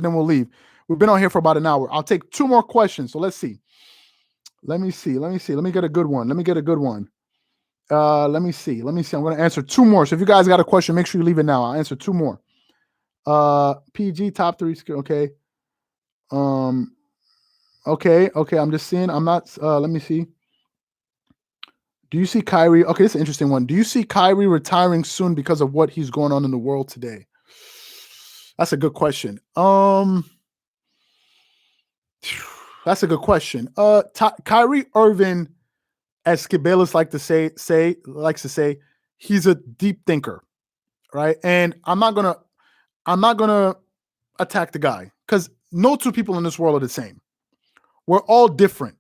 then we'll leave. We've been on here for about an hour. I'll take two more questions. So let's see. Let me get a good one. Let me see. I'm going to answer two more. So if you guys got a question, make sure you leave it now. I'll answer two more. PG top 3 skill. Okay. Okay. I'm just seeing. I'm not. Let me see. Do you see Kyrie? Okay, this is an interesting one. Do you see Kyrie retiring soon because of what he's going on in the world today? That's a good question. That's a good question. Kyrie Irving, as Skibalis likes to say, he's a deep thinker, right? And I'm not gonna attack the guy because no two people in this world are the same. We're all different.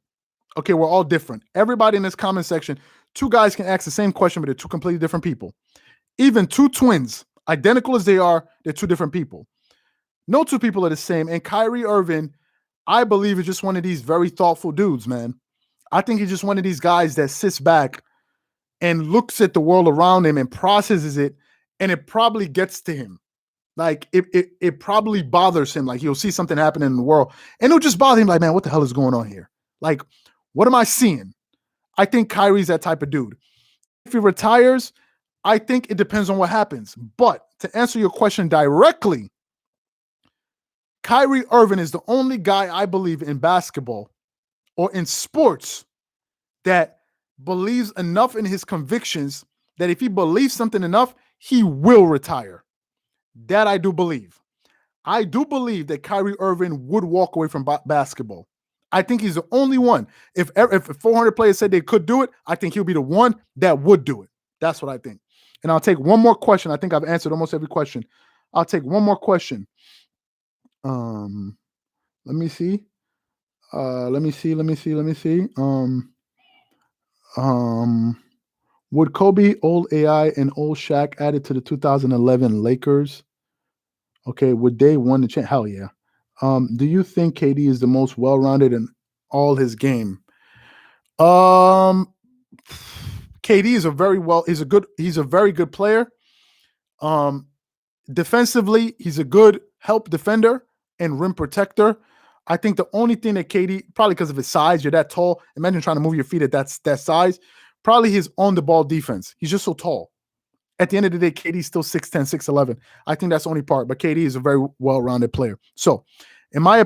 Okay, we're all different. Everybody in this comment section, two guys can ask the same question, but they're two completely different people. Even two twins, identical as they are, they're two different people. No two people are the same. And Kyrie Irving, I believe, is just one of these very thoughtful dudes, man. I think he's just one of these guys that sits back and looks at the world around him and processes it, and it probably gets to him. Like, it probably bothers him. Like, he'll see something happening in the world, and it'll just bother him, like, man, what the hell is going on here? Like, what am I seeing? I think Kyrie's that type of dude. If he retires, I think it depends on what happens. But to answer your question directly, Kyrie Irving is the only guy I believe in basketball or in sports that believes enough in his convictions that if he believes something enough, he will retire. That I do believe. I do believe that Kyrie Irving would walk away from basketball. I think he's the only one. If 400 players said they could do it, I think he'll be the one that would do it. That's what I think. And I'll take one more question. I think I've answered almost every question. I'll take one more question. Let me see. Would Kobe, old AI, and old Shaq added to the 2011 Lakers? Okay, would they win the chance? Hell yeah. Do you think KD is the most well-rounded in all his game? KD is he's a very good player. Defensively, he's a good help defender and rim protector. I think the only thing that KD, probably because of his size, you're that tall. Imagine trying to move your feet at that size. Probably his on-the-ball defense. He's just so tall. At the end of the day, KD's still 6'10", 6'11". I think that's the only part. But KD is a very well-rounded player. So, in my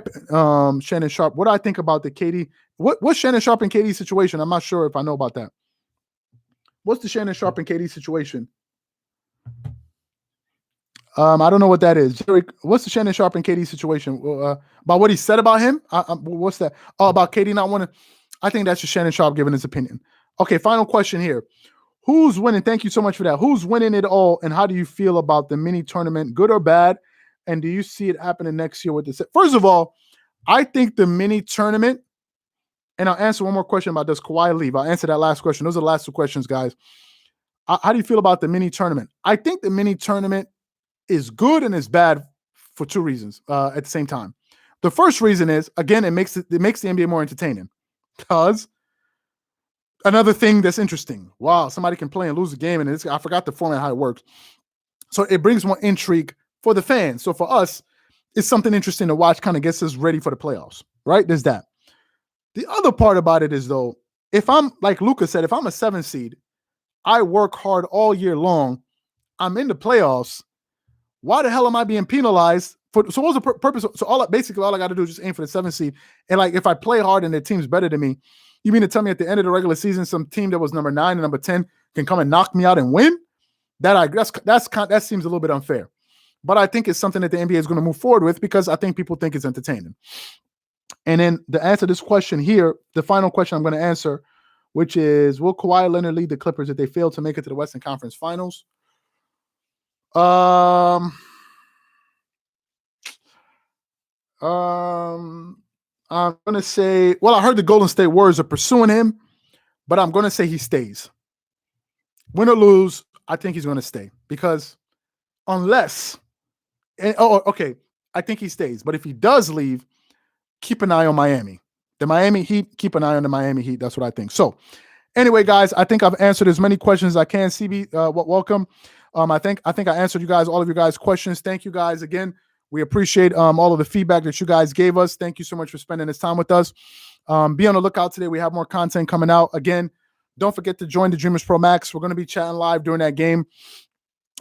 Shannon Sharpe, what do I think about the KD? What's Shannon Sharpe and KD situation? I'm not sure if I know about that. What's the Shannon Sharpe and KD situation? I don't know what that is. Jerry, what's the Shannon Sharpe and KD situation? About what he said about him? What's that? Oh, about KD not wanting. I think that's just Shannon Sharp giving his opinion. Okay, final question here. Who's winning? Thank you so much for that. Who's winning it all, and how do you feel about the mini tournament, good or bad? And do you see it happening next year with this? First of all, I think the mini tournament, and I'll answer one more question about does Kawhi leave? I'll answer that last question. Those are the last 2 questions, guys. How do you feel about the mini tournament? I think the mini tournament is good and is bad for 2 reasons at the same time. The first reason is, again, it makes the NBA more entertaining because another thing that's interesting. Wow, somebody can play and lose a game, and I forgot the format, how it works. So it brings more intrigue for the fans. So for us, it's something interesting to watch, kind of gets us ready for the playoffs, right? There's that. The other part about it is, though, if I'm, like Luka said, if I'm a 7 seed, I work hard all year long, I'm in the playoffs, why the hell am I being penalized? So what's the purpose? So all I got to do is just aim for the 7 seed. And like, if I play hard and the team's better than me, you mean to tell me at the end of the regular season, some team that was number 9 and number 10 can come and knock me out and win? That seems a little bit unfair. But I think it's something that the NBA is going to move forward with because I think people think it's entertaining. And then to answer this question here, the final question I'm going to answer, which is, will Kawhi Leonard lead the Clippers if they fail to make it to the Western Conference Finals? I'm going to say, well, I heard the Golden State Warriors are pursuing him, but I'm going to say he stays. Win or lose, I think he's going to stay because unless, I think he stays. But if he does leave, keep an eye on Miami. The Miami Heat, keep an eye on the Miami Heat. That's what I think. So anyway, guys, I think I've answered as many questions as I can. CB, welcome. I think I answered all of you guys' questions. Thank you guys again. We appreciate all of the feedback that you guys gave us. Thank you so much for spending this time with us. Be on the lookout today. We have more content coming out. Again, don't forget to join the Dreamerspro Max. We're going to be chatting live during that game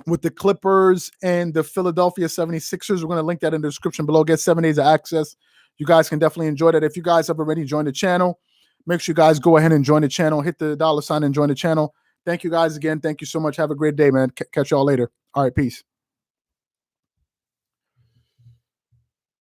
with the Clippers and the Philadelphia 76ers. We're going to link that in the description below. Get 7 days of access. You guys can definitely enjoy that. If you guys have already joined the channel, make sure you guys go ahead and join the channel. Hit the $ sign and join the channel. Thank you guys again. Thank you so much. Have a great day, man. Catch y'all later. All right, peace.